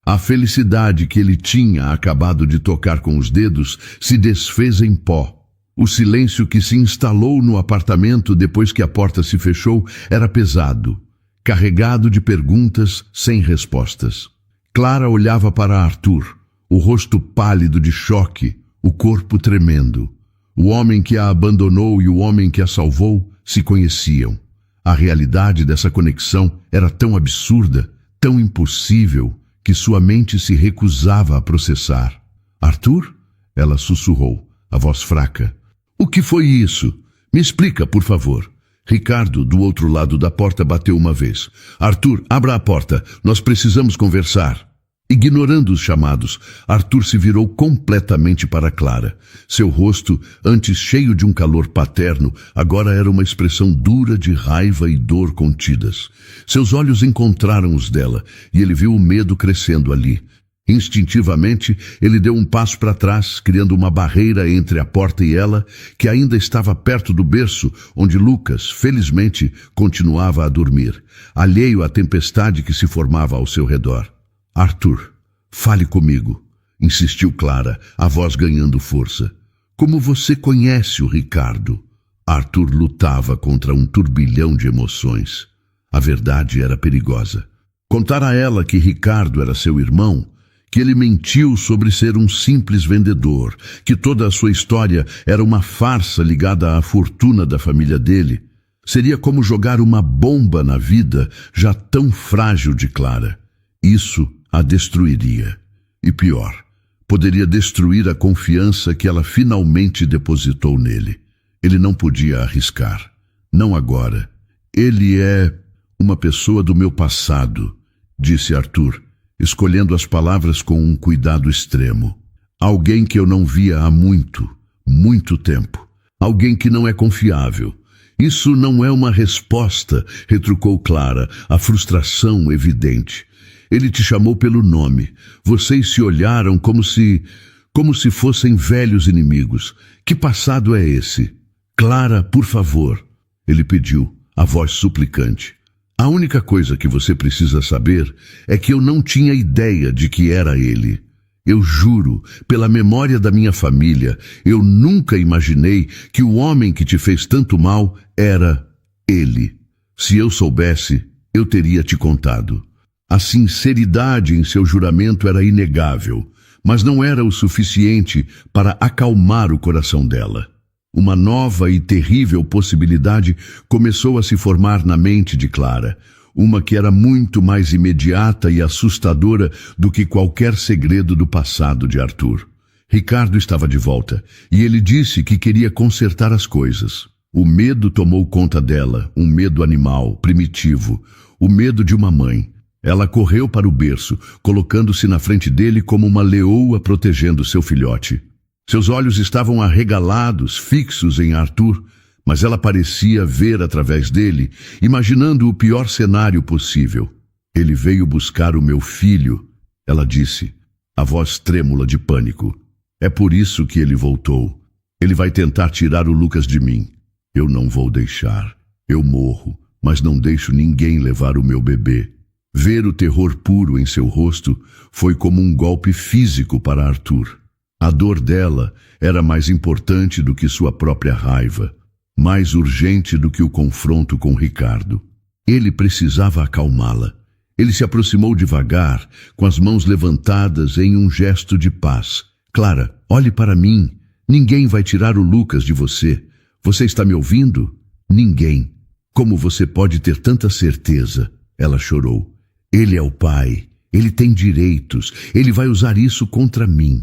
A felicidade que ele tinha acabado de tocar com os dedos se desfez em pó. O silêncio que se instalou no apartamento depois que a porta se fechou era pesado, carregado de perguntas sem respostas. Clara olhava para Arthur, o rosto pálido de choque, o corpo tremendo. O homem que a abandonou e o homem que a salvou se conheciam. A realidade dessa conexão era tão absurda, tão impossível, que sua mente se recusava a processar. Arthur? Ela sussurrou, a voz fraca. O que foi isso? Me explica, por favor. Ricardo, do outro lado da porta, bateu uma vez. Arthur, abra a porta. Nós precisamos conversar. Ignorando os chamados, Arthur se virou completamente para Clara. Seu rosto, antes cheio de um calor paterno, agora era uma expressão dura de raiva e dor contidas. Seus olhos encontraram os dela, e ele viu o medo crescendo ali. Instintivamente, ele deu um passo para trás, criando uma barreira entre a porta e ela, que ainda estava perto do berço, onde Lucas, felizmente, continuava a dormir, alheio à tempestade que se formava ao seu redor. Arthur, fale comigo, insistiu Clara, a voz ganhando força. Como você conhece o Ricardo? Arthur lutava contra um turbilhão de emoções. A verdade era perigosa. Contar a ela que Ricardo era seu irmão, que ele mentiu sobre ser um simples vendedor, que toda a sua história era uma farsa ligada à fortuna da família dele, seria como jogar uma bomba na vida já tão frágil de Clara. Isso a destruiria. E pior, poderia destruir a confiança que ela finalmente depositou nele. Ele não podia arriscar. Não agora. Ele é uma pessoa do meu passado, disse Arthur, escolhendo as palavras com um cuidado extremo. Alguém que eu não via há muito, muito tempo. Alguém que não é confiável. Isso não é uma resposta, retrucou Clara, a frustração evidente. Ele te chamou pelo nome. Vocês se olharam como se fossem velhos inimigos. Que passado é esse? Clara, por favor, ele pediu, a voz suplicante. A única coisa que você precisa saber é que eu não tinha ideia de que era ele. Eu juro, pela memória da minha família, eu nunca imaginei que o homem que te fez tanto mal era ele. Se eu soubesse, eu teria te contado. A sinceridade em seu juramento era inegável, mas não era o suficiente para acalmar o coração dela. Uma nova e terrível possibilidade começou a se formar na mente de Clara, uma que era muito mais imediata e assustadora do que qualquer segredo do passado de Arthur. Ricardo estava de volta, e ele disse que queria consertar as coisas. O medo tomou conta dela, um medo animal, primitivo, o medo de uma mãe. Ela correu para o berço, colocando-se na frente dele como uma leoa protegendo seu filhote. Seus olhos estavam arregalados, fixos em Arthur, mas ela parecia ver através dele, imaginando o pior cenário possível. Ele veio buscar o meu filho, ela disse, a voz trêmula de pânico. É por isso que ele voltou. Ele vai tentar tirar o Lucas de mim. Eu não vou deixar. Eu morro, mas não deixo ninguém levar o meu bebê. Ver o terror puro em seu rosto foi como um golpe físico para Arthur. A dor dela era mais importante do que sua própria raiva, mais urgente do que o confronto com Ricardo. Ele precisava acalmá-la. Ele se aproximou devagar, com as mãos levantadas em um gesto de paz. Clara, olhe para mim. Ninguém vai tirar o Lucas de você. Você está me ouvindo? Ninguém. Como você pode ter tanta certeza? Ela chorou. Ele é o pai. Ele tem direitos. Ele vai usar isso contra mim.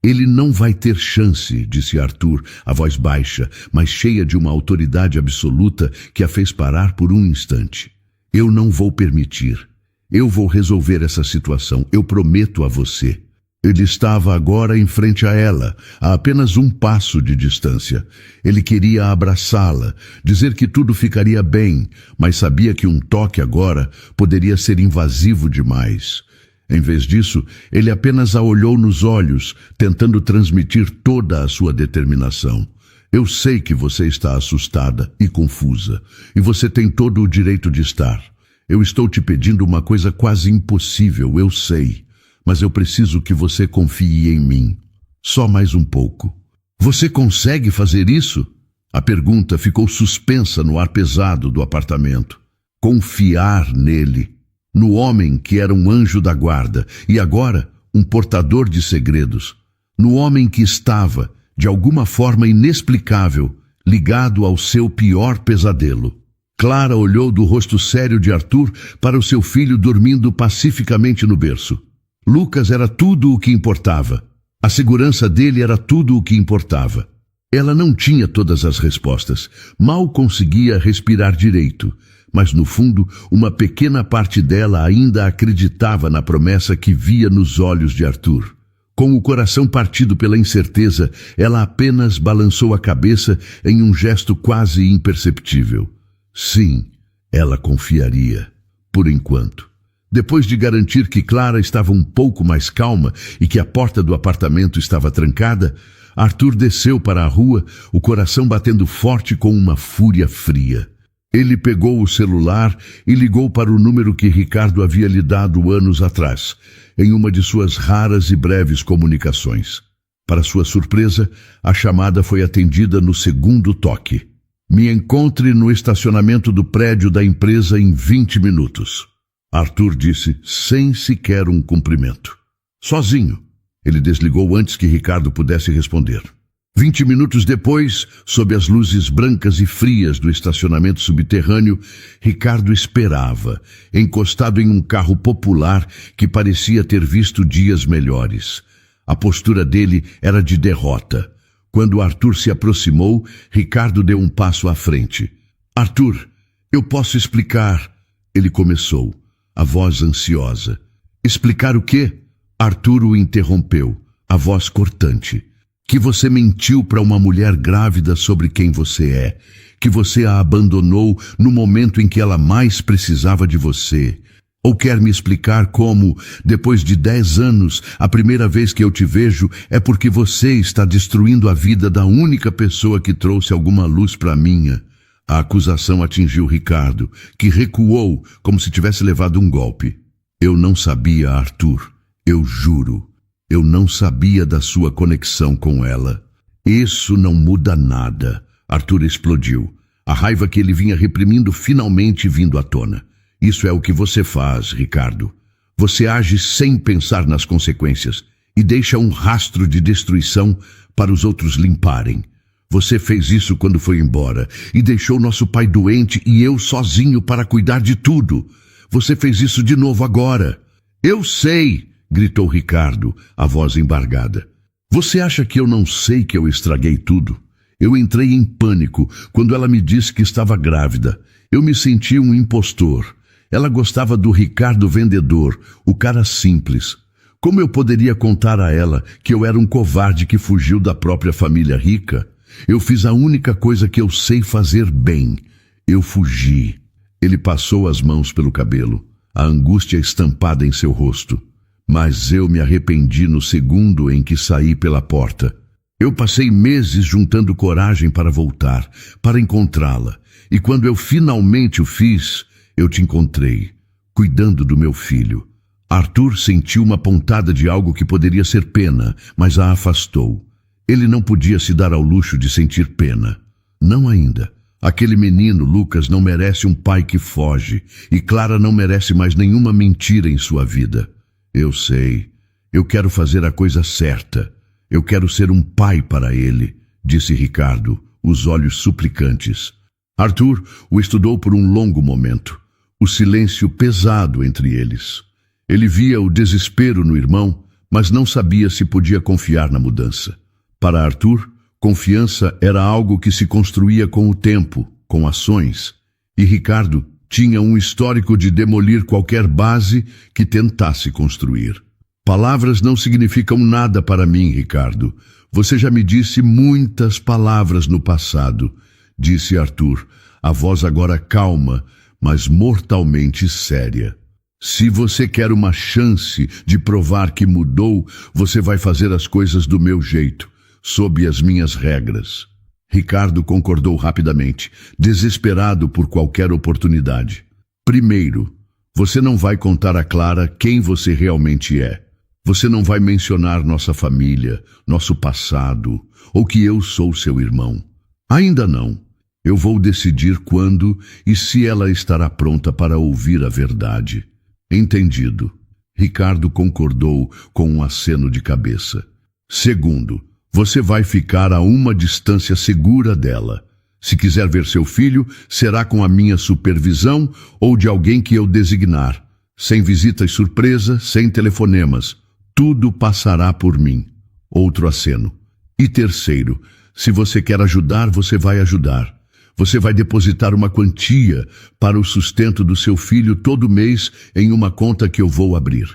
Ele não vai ter chance, disse Arthur, a voz baixa, mas cheia de uma autoridade absoluta que a fez parar por um instante. Eu não vou permitir. Eu vou resolver essa situação. Eu prometo a você. Ele estava agora em frente a ela, a apenas um passo de distância. Ele queria abraçá-la, dizer que tudo ficaria bem, mas sabia que um toque agora poderia ser invasivo demais. Em vez disso, ele apenas a olhou nos olhos, tentando transmitir toda a sua determinação. Eu sei que você está assustada e confusa, e você tem todo o direito de estar. Eu estou te pedindo uma coisa quase impossível, eu sei, mas eu preciso que você confie em mim. Só mais um pouco. Você consegue fazer isso? A pergunta ficou suspensa no ar pesado do apartamento. Confiar nele. No homem que era um anjo da guarda e agora um portador de segredos. No homem que estava, de alguma forma inexplicável, ligado ao seu pior pesadelo. Clara olhou do rosto sério de Arthur para o seu filho dormindo pacificamente no berço. Lucas era tudo o que importava. A segurança dele era tudo o que importava. Ela não tinha todas as respostas. Mal conseguia respirar direito. Mas no fundo, uma pequena parte dela ainda acreditava na promessa que via nos olhos de Arthur. Com o coração partido pela incerteza, ela apenas balançou a cabeça em um gesto quase imperceptível. Sim, ela confiaria, por enquanto. Depois de garantir que Clara estava um pouco mais calma e que a porta do apartamento estava trancada, Arthur desceu para a rua, o coração batendo forte com uma fúria fria. Ele pegou o celular e ligou para o número que Ricardo havia lhe dado anos atrás, em uma de suas raras e breves comunicações. Para sua surpresa, a chamada foi atendida no segundo toque. Me encontre no estacionamento do prédio da empresa em 20 minutos. Arthur disse, sem sequer um cumprimento. Sozinho. Ele desligou antes que Ricardo pudesse responder. 20 minutos depois, sob as luzes brancas e frias do estacionamento subterrâneo, Ricardo esperava, encostado em um carro popular que parecia ter visto dias melhores. A postura dele era de derrota. Quando Arthur se aproximou, Ricardo deu um passo à frente. Arthur, eu posso explicar, ele começou, a voz ansiosa. Explicar o quê? Arthur o interrompeu, a voz cortante. Que você mentiu para uma mulher grávida sobre quem você é, que você a abandonou no momento em que ela mais precisava de você. Ou quer me explicar como, depois de 10 anos, a primeira vez que eu te vejo é porque você está destruindo a vida da única pessoa que trouxe alguma luz para a minha? A acusação atingiu Ricardo, que recuou como se tivesse levado um golpe. Eu não sabia, Arthur, eu juro. Eu não sabia da sua conexão com ela. Isso não muda nada. Arthur explodiu. A raiva que ele vinha reprimindo finalmente vindo à tona. Isso é o que você faz, Ricardo. Você age sem pensar nas consequências e deixa um rastro de destruição para os outros limparem. Você fez isso quando foi embora e deixou nosso pai doente e eu sozinho para cuidar de tudo. Você fez isso de novo agora. Eu sei! Gritou Ricardo, a voz embargada. Você acha que eu não sei que eu estraguei tudo? Eu entrei em pânico quando ela me disse que estava grávida. Eu me senti um impostor. Ela gostava do Ricardo vendedor, o cara simples. Como eu poderia contar a ela que eu era um covarde que fugiu da própria família rica? Eu fiz a única coisa que eu sei fazer bem. Eu fugi. Ele passou as mãos pelo cabelo, a angústia estampada em seu rosto. Mas eu me arrependi no segundo em que saí pela porta. Eu passei meses juntando coragem para voltar, para encontrá-la. E quando eu finalmente o fiz, eu te encontrei, cuidando do meu filho. Arthur sentiu uma pontada de algo que poderia ser pena, mas a afastou. Ele não podia se dar ao luxo de sentir pena. Não ainda. Aquele menino, Lucas, não merece um pai que foge, e Clara não merece mais nenhuma mentira em sua vida. Eu sei. Eu quero fazer a coisa certa. Eu quero ser um pai para ele, disse Ricardo, os olhos suplicantes. Arthur o estudou por um longo momento. O silêncio pesado entre eles. Ele via o desespero no irmão, mas não sabia se podia confiar na mudança. Para Arthur, confiança era algo que se construía com o tempo, com ações. E Ricardo tinha um histórico de demolir qualquer base que tentasse construir. Palavras não significam nada para mim, Ricardo. Você já me disse muitas palavras no passado, disse Arthur, a voz agora calma, mas mortalmente séria. Se você quer uma chance de provar que mudou, você vai fazer as coisas do meu jeito, sob as minhas regras. Ricardo concordou rapidamente, desesperado por qualquer oportunidade. Primeiro, você não vai contar a Clara quem você realmente é. Você não vai mencionar nossa família, nosso passado, ou que eu sou seu irmão. Ainda não. Eu vou decidir quando e se ela estará pronta para ouvir a verdade. Entendido. Ricardo concordou com um aceno de cabeça. Segundo, você vai ficar a uma distância segura dela. Se quiser ver seu filho, será com a minha supervisão ou de alguém que eu designar. Sem visitas surpresa, sem telefonemas. Tudo passará por mim. Outro aceno. E terceiro, se você quer ajudar, você vai ajudar. Você vai depositar uma quantia para o sustento do seu filho todo mês em uma conta que eu vou abrir.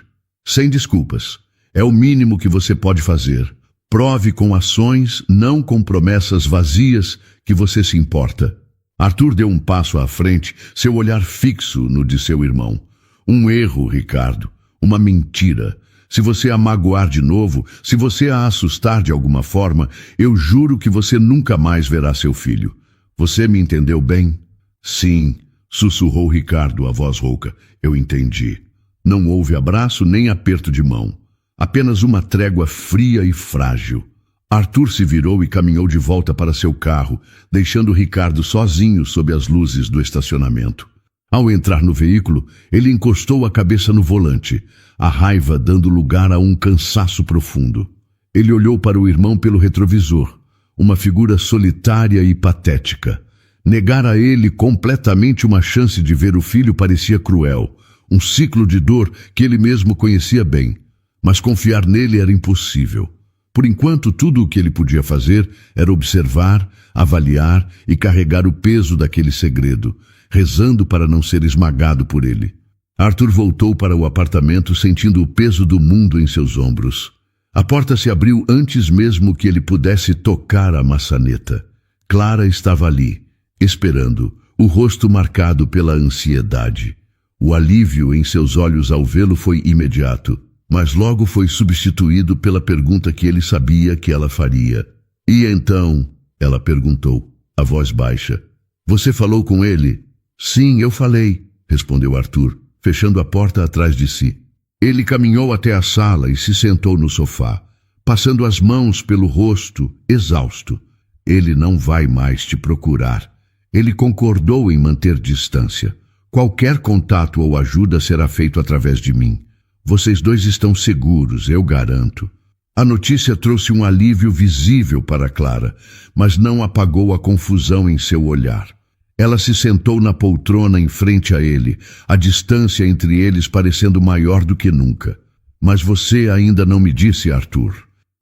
Sem desculpas. É o mínimo que você pode fazer. Prove com ações, não com promessas vazias, que você se importa. Arthur deu um passo à frente, seu olhar fixo no de seu irmão. Um erro, Ricardo. Uma mentira. Se você a magoar de novo, se você a assustar de alguma forma, eu juro que você nunca mais verá seu filho. Você me entendeu bem? Sim, sussurrou Ricardo, a voz rouca. Eu entendi. Não houve abraço nem aperto de mão. Apenas uma trégua fria e frágil. Arthur se virou e caminhou de volta para seu carro, deixando Ricardo sozinho sob as luzes do estacionamento. Ao entrar no veículo, ele encostou a cabeça no volante, a raiva dando lugar a um cansaço profundo. Ele olhou para o irmão pelo retrovisor, uma figura solitária e patética. Negar a ele completamente uma chance de ver o filho parecia cruel, um ciclo de dor que ele mesmo conhecia bem. Mas confiar nele era impossível. Por enquanto, tudo o que ele podia fazer era observar, avaliar e carregar o peso daquele segredo, rezando para não ser esmagado por ele. Arthur voltou para o apartamento sentindo o peso do mundo em seus ombros. A porta se abriu antes mesmo que ele pudesse tocar a maçaneta. Clara estava ali, esperando, o rosto marcado pela ansiedade. O alívio em seus olhos ao vê-lo foi imediato, mas logo foi substituído pela pergunta que ele sabia que ela faria. E então, ela perguntou, a voz baixa. Você falou com ele? Sim, eu falei, respondeu Arthur, fechando a porta atrás de si. Ele caminhou até a sala e se sentou no sofá, passando as mãos pelo rosto, exausto. Ele não vai mais te procurar. Ele concordou em manter distância. Qualquer contato ou ajuda será feito através de mim. Vocês dois estão seguros, eu garanto. A notícia trouxe um alívio visível para Clara, mas não apagou a confusão em seu olhar. Ela se sentou na poltrona em frente a ele, a distância entre eles parecendo maior do que nunca. Mas você ainda não me disse, Arthur,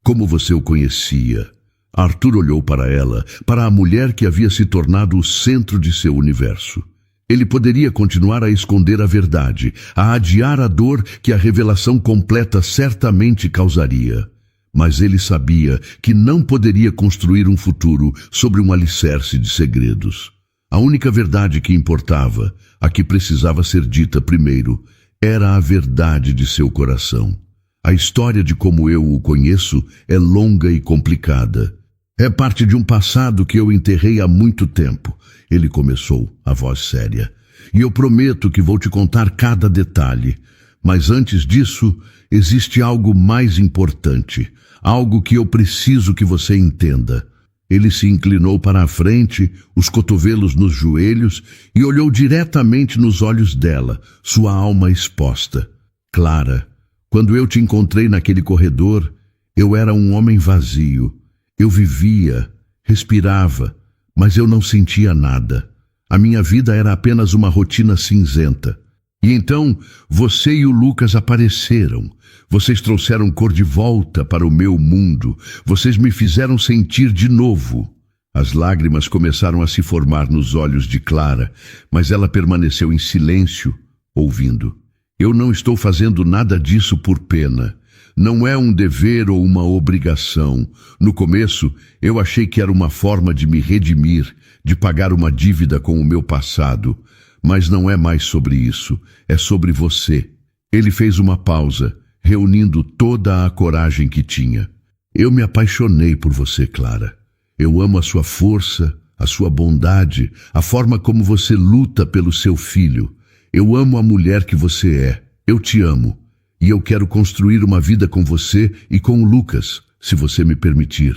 como você o conhecia. Arthur olhou para ela, para a mulher que havia se tornado o centro de seu universo. Ele poderia continuar a esconder a verdade, a adiar a dor que a revelação completa certamente causaria. Mas ele sabia que não poderia construir um futuro sobre um alicerce de segredos. A única verdade que importava, a que precisava ser dita primeiro, era a verdade de seu coração. A história de como eu o conheço é longa e complicada. É parte de um passado que eu enterrei há muito tempo. Ele começou, a voz séria. E eu prometo que vou te contar cada detalhe. Mas antes disso, existe algo mais importante. Algo que eu preciso que você entenda. Ele se inclinou para a frente, os cotovelos nos joelhos, e olhou diretamente nos olhos dela, sua alma exposta. Clara, quando eu te encontrei naquele corredor, eu era um homem vazio. Eu vivia, respirava, mas eu não sentia nada. A minha vida era apenas uma rotina cinzenta. E então, você e o Lucas apareceram. Vocês trouxeram cor de volta para o meu mundo. Vocês me fizeram sentir de novo. As lágrimas começaram a se formar nos olhos de Clara, mas ela permaneceu em silêncio, ouvindo. Eu não estou fazendo nada disso por pena. Não é um dever ou uma obrigação. No começo, eu achei que era uma forma de me redimir, de pagar uma dívida com o meu passado. Mas não é mais sobre isso, é sobre você. Ele fez uma pausa, reunindo toda a coragem que tinha. Eu me apaixonei por você, Clara. Eu amo a sua força, a sua bondade, a forma como você luta pelo seu filho. Eu amo a mulher que você é. Eu te amo. E eu quero construir uma vida com você e com o Lucas, se você me permitir.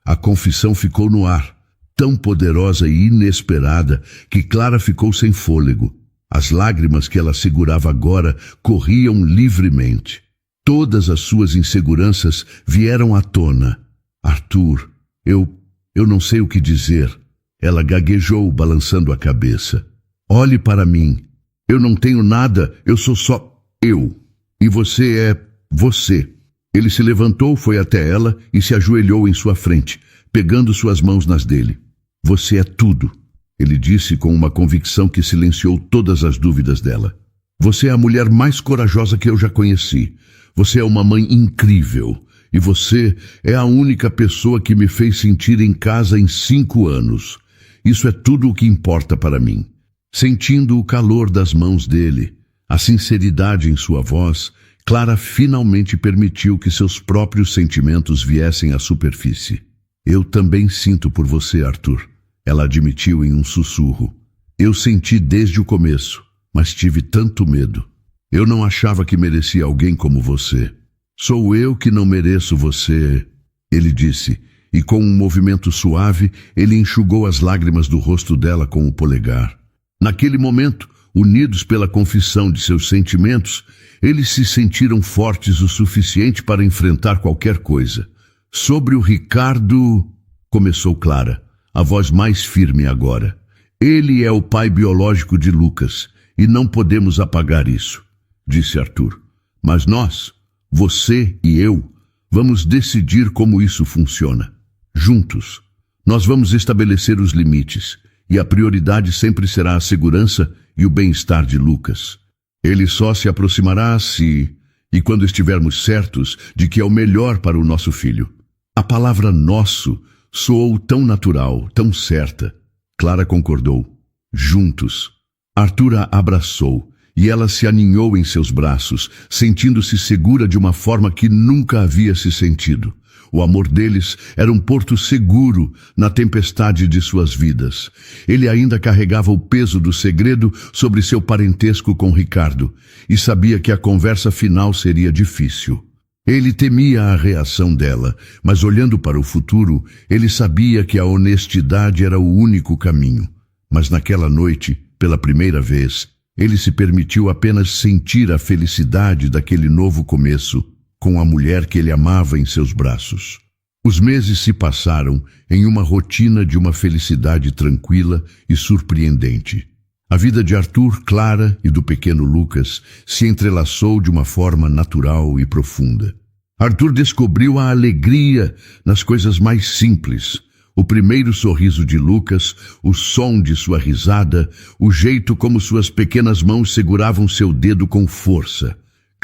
A confissão ficou no ar, tão poderosa e inesperada que Clara ficou sem fôlego. As lágrimas que ela segurava agora corriam livremente. Todas as suas inseguranças vieram à tona. Arthur, eu não sei o que dizer. Ela gaguejou, balançando a cabeça. Olhe para mim. Eu não tenho nada, eu sou só eu. E você é você. Ele se levantou, foi até ela e se ajoelhou em sua frente, pegando suas mãos nas dele. Você é tudo, ele disse com uma convicção que silenciou todas as dúvidas dela. Você é a mulher mais corajosa que eu já conheci. Você é uma mãe incrível. E você é a única pessoa que me fez sentir em casa em 5 anos. Isso é tudo o que importa para mim. Sentindo o calor das mãos dele, a sinceridade em sua voz, Clara finalmente permitiu que seus próprios sentimentos viessem à superfície. Eu também sinto por você, Arthur. Ela admitiu em um sussurro. Eu senti desde o começo, mas tive tanto medo. Eu não achava que merecia alguém como você. Sou eu que não mereço você, ele disse, e com um movimento suave, ele enxugou as lágrimas do rosto dela com o polegar. Naquele momento, unidos pela confissão de seus sentimentos, eles se sentiram fortes o suficiente para enfrentar qualquer coisa. Sobre o Ricardo, começou Clara, a voz mais firme agora. Ele é o pai biológico de Lucas, e não podemos apagar isso, disse Arthur. Mas nós, você e eu, vamos decidir como isso funciona. Juntos, nós vamos estabelecer os limites, e a prioridade sempre será a segurança e o bem-estar de Lucas. Ele só se aproximará se, e quando estivermos certos de que é o melhor para o nosso filho. A palavra nosso soou tão natural, tão certa. Clara concordou. Juntos. Arthur a abraçou, e ela se aninhou em seus braços, sentindo-se segura de uma forma que nunca havia se sentido. O amor deles era um porto seguro na tempestade de suas vidas. Ele ainda carregava o peso do segredo sobre seu parentesco com Ricardo e sabia que a conversa final seria difícil. Ele temia a reação dela, mas olhando para o futuro, ele sabia que a honestidade era o único caminho. Mas naquela noite, pela primeira vez, ele se permitiu apenas sentir a felicidade daquele novo começo, com a mulher que ele amava em seus braços. Os meses se passaram em uma rotina de uma felicidade tranquila e surpreendente. A vida de Arthur, Clara e do pequeno Lucas se entrelaçou de uma forma natural e profunda. Arthur descobriu a alegria nas coisas mais simples. O primeiro sorriso de Lucas, o som de sua risada, o jeito como suas pequenas mãos seguravam seu dedo com força.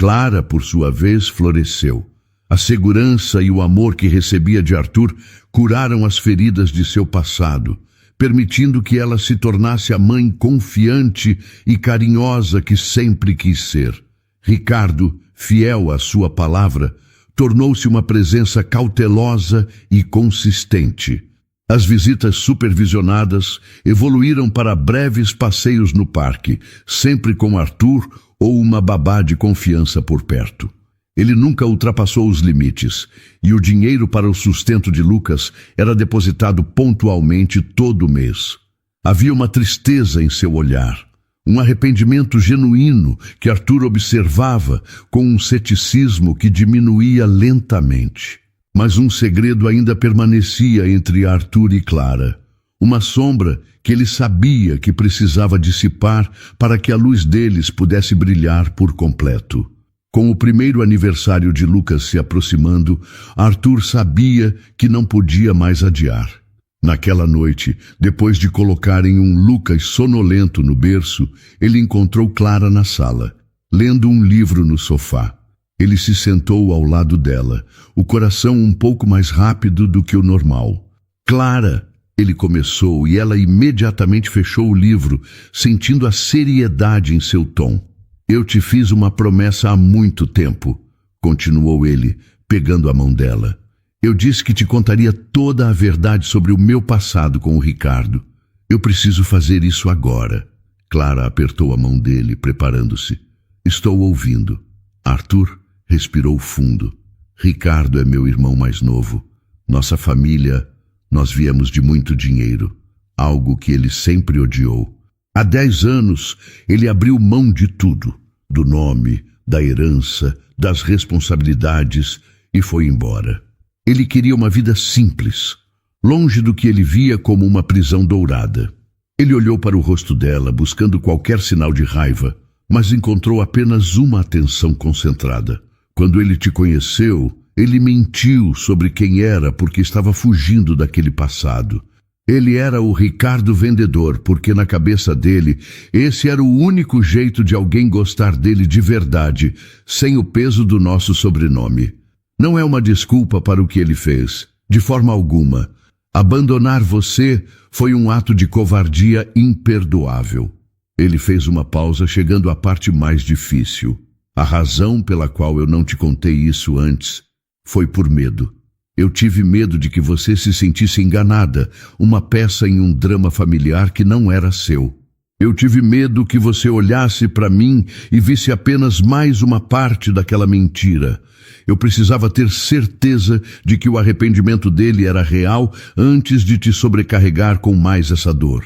Clara, por sua vez, floresceu. A segurança e o amor que recebia de Arthur curaram as feridas de seu passado, permitindo que ela se tornasse a mãe confiante e carinhosa que sempre quis ser. Ricardo, fiel à sua palavra, tornou-se uma presença cautelosa e consistente. As visitas supervisionadas evoluíram para breves passeios no parque, sempre com Arthur ou uma babá de confiança por perto. Ele nunca ultrapassou os limites, e o dinheiro para o sustento de Lucas era depositado pontualmente todo mês. Havia uma tristeza em seu olhar, um arrependimento genuíno que Arthur observava com um ceticismo que diminuía lentamente. Mas um segredo ainda permanecia entre Arthur e Clara, uma sombra que ele sabia que precisava dissipar para que a luz deles pudesse brilhar por completo. Com o primeiro aniversário de Lucas se aproximando, Arthur sabia que não podia mais adiar. Naquela noite, depois de colocarem um Lucas sonolento no berço, ele encontrou Clara na sala, lendo um livro no sofá. Ele se sentou ao lado dela, o coração um pouco mais rápido do que o normal. Clara, ele começou, e ela imediatamente fechou o livro, sentindo a seriedade em seu tom. Eu te fiz uma promessa há muito tempo, continuou ele, pegando a mão dela. Eu disse que te contaria toda a verdade sobre o meu passado com o Ricardo. Eu preciso fazer isso agora. Clara apertou a mão dele, preparando-se. Estou ouvindo. Arthur respirou fundo. Ricardo é meu irmão mais novo. Nossa família, nós viemos de muito dinheiro, algo que ele sempre odiou. Há 10 anos, ele abriu mão de tudo, do nome, da herança, das responsabilidades, e foi embora. Ele queria uma vida simples, longe do que ele via como uma prisão dourada. Ele olhou para o rosto dela, buscando qualquer sinal de raiva, mas encontrou apenas uma atenção concentrada. Quando ele te conheceu, ele mentiu sobre quem era porque estava fugindo daquele passado. Ele era o Ricardo vendedor, porque na cabeça dele, esse era o único jeito de alguém gostar dele de verdade, sem o peso do nosso sobrenome. Não é uma desculpa para o que ele fez, de forma alguma. Abandonar você foi um ato de covardia imperdoável. Ele fez uma pausa, chegando à parte mais difícil. A razão pela qual eu não te contei isso antes foi por medo. Eu tive medo de que você se sentisse enganada, uma peça em um drama familiar que não era seu. Eu tive medo que você olhasse para mim e visse apenas mais uma parte daquela mentira. Eu precisava ter certeza de que o arrependimento dele era real antes de te sobrecarregar com mais essa dor.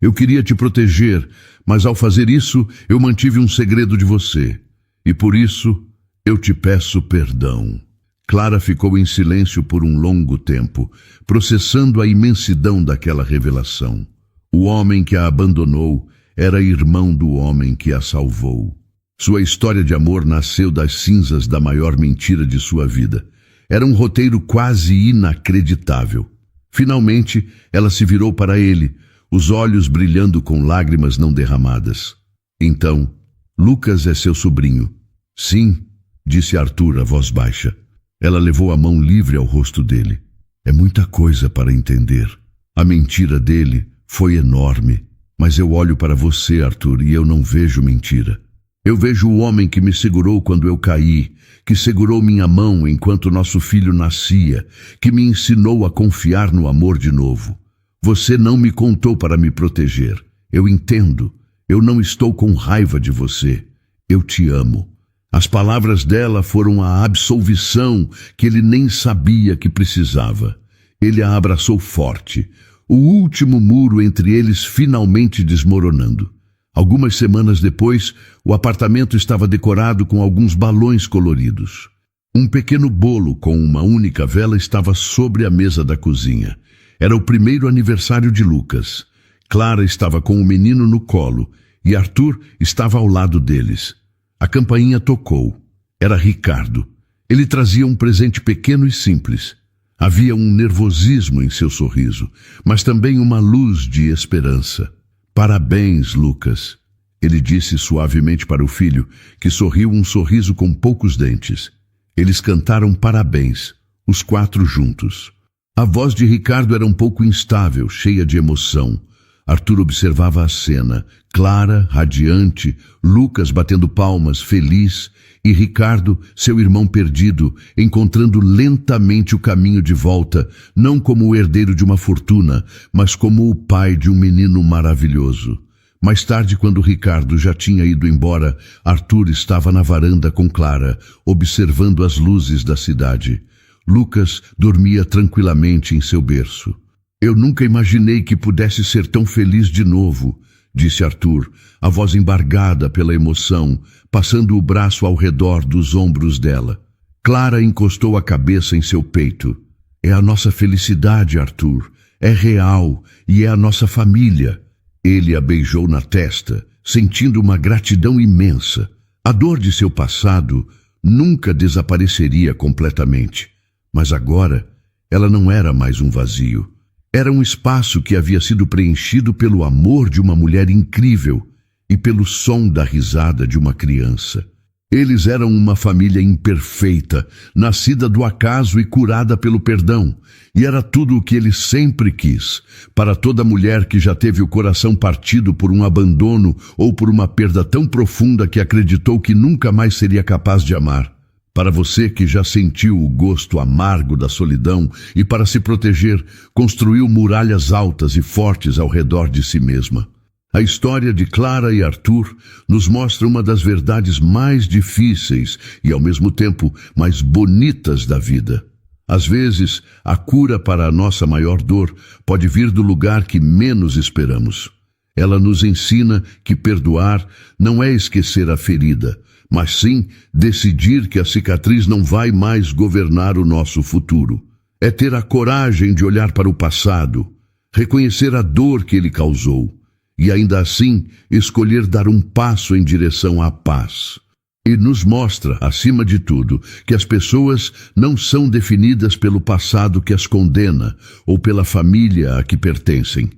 Eu queria te proteger, mas ao fazer isso, eu mantive um segredo de você. E por isso, eu te peço perdão. Clara ficou em silêncio por um longo tempo, processando a imensidão daquela revelação. O homem que a abandonou era irmão do homem que a salvou. Sua história de amor nasceu das cinzas da maior mentira de sua vida. Era um roteiro quase inacreditável. Finalmente, ela se virou para ele, os olhos brilhando com lágrimas não derramadas. Então, Lucas é seu sobrinho. Sim, disse Arthur a voz baixa. Ela levou a mão livre ao rosto dele. É muita coisa para entender. A mentira dele foi enorme. Mas eu olho para você, Arthur, e eu não vejo mentira. Eu vejo o homem que me segurou quando eu caí, que segurou minha mão enquanto nosso filho nascia, que me ensinou a confiar no amor de novo. Você não me contou para me proteger. Eu entendo. Eu não estou com raiva de você. Eu te amo. As palavras dela foram a absolvição que ele nem sabia que precisava. Ele a abraçou forte, o último muro entre eles finalmente desmoronando. Algumas semanas depois, o apartamento estava decorado com alguns balões coloridos. Um pequeno bolo com uma única vela estava sobre a mesa da cozinha. Era o primeiro aniversário de Lucas. Clara estava com o menino no colo e Arthur estava ao lado deles. A campainha tocou. Era Ricardo. Ele trazia um presente pequeno e simples. Havia um nervosismo em seu sorriso, mas também uma luz de esperança. Parabéns, Lucas, ele disse suavemente para o filho, que sorriu um sorriso com poucos dentes. Eles cantaram parabéns, os 4 juntos. A voz de Ricardo era um pouco instável, cheia de emoção. Arthur observava a cena, Clara, radiante, Lucas batendo palmas, feliz, E Ricardo, seu irmão perdido, encontrando lentamente o caminho de volta, não como o herdeiro de uma fortuna, mas como o pai de um menino maravilhoso. Mais tarde, quando Ricardo já tinha ido embora, Arthur estava na varanda com Clara, observando as luzes da cidade. Lucas dormia tranquilamente em seu berço. Eu nunca imaginei que pudesse ser tão feliz de novo, disse Arthur, a voz embargada pela emoção, passando o braço ao redor dos ombros dela. Clara encostou a cabeça em seu peito. É a nossa felicidade, Arthur. É real e é a nossa família. Ele a beijou na testa, sentindo uma gratidão imensa. A dor de seu passado nunca desapareceria completamente. Mas agora, ela não era mais um vazio. Era um espaço que havia sido preenchido pelo amor de uma mulher incrível e pelo som da risada de uma criança. Eles eram uma família imperfeita, nascida do acaso e curada pelo perdão, e era tudo o que ele sempre quis. Para toda mulher que já teve o coração partido por um abandono ou por uma perda tão profunda que acreditou que nunca mais seria capaz de amar. Para você que já sentiu o gosto amargo da solidão e, para se proteger, construiu muralhas altas e fortes ao redor de si mesma. A história de Clara e Arthur nos mostra uma das verdades mais difíceis e, ao mesmo tempo, mais bonitas da vida. Às vezes, a cura para a nossa maior dor pode vir do lugar que menos esperamos. Ela nos ensina que perdoar não é esquecer a ferida, mas sim decidir que a cicatriz não vai mais governar o nosso futuro. É ter a coragem de olhar para o passado, reconhecer a dor que ele causou e ainda assim escolher dar um passo em direção à paz. E nos mostra, acima de tudo, que as pessoas não são definidas pelo passado que as condena ou pela família a que pertencem,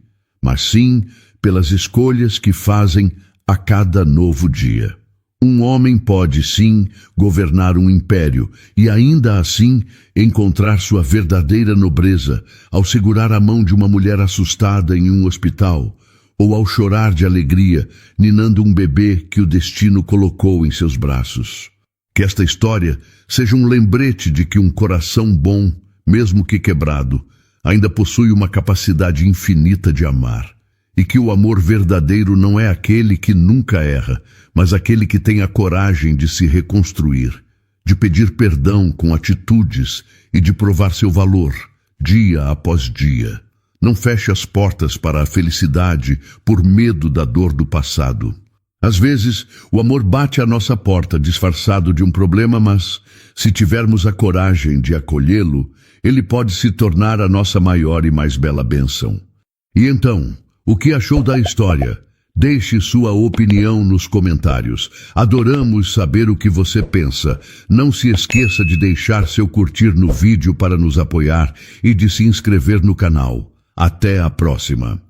mas sim pelas escolhas que fazem a cada novo dia. Um homem pode, sim, governar um império e ainda assim encontrar sua verdadeira nobreza ao segurar a mão de uma mulher assustada em um hospital ou ao chorar de alegria, ninando um bebê que o destino colocou em seus braços. Que esta história seja um lembrete de que um coração bom, mesmo que quebrado, ainda possui uma capacidade infinita de amar. E que o amor verdadeiro não é aquele que nunca erra, mas aquele que tem a coragem de se reconstruir, de pedir perdão com atitudes e de provar seu valor, dia após dia. Não feche as portas para a felicidade por medo da dor do passado. Às vezes, o amor bate à nossa porta disfarçado de um problema, mas, se tivermos a coragem de acolhê-lo, ele pode se tornar a nossa maior e mais bela bênção. E então, o que achou da história? Deixe sua opinião nos comentários. Adoramos saber o que você pensa. Não se esqueça de deixar seu curtir no vídeo para nos apoiar e de se inscrever no canal. Até a próxima!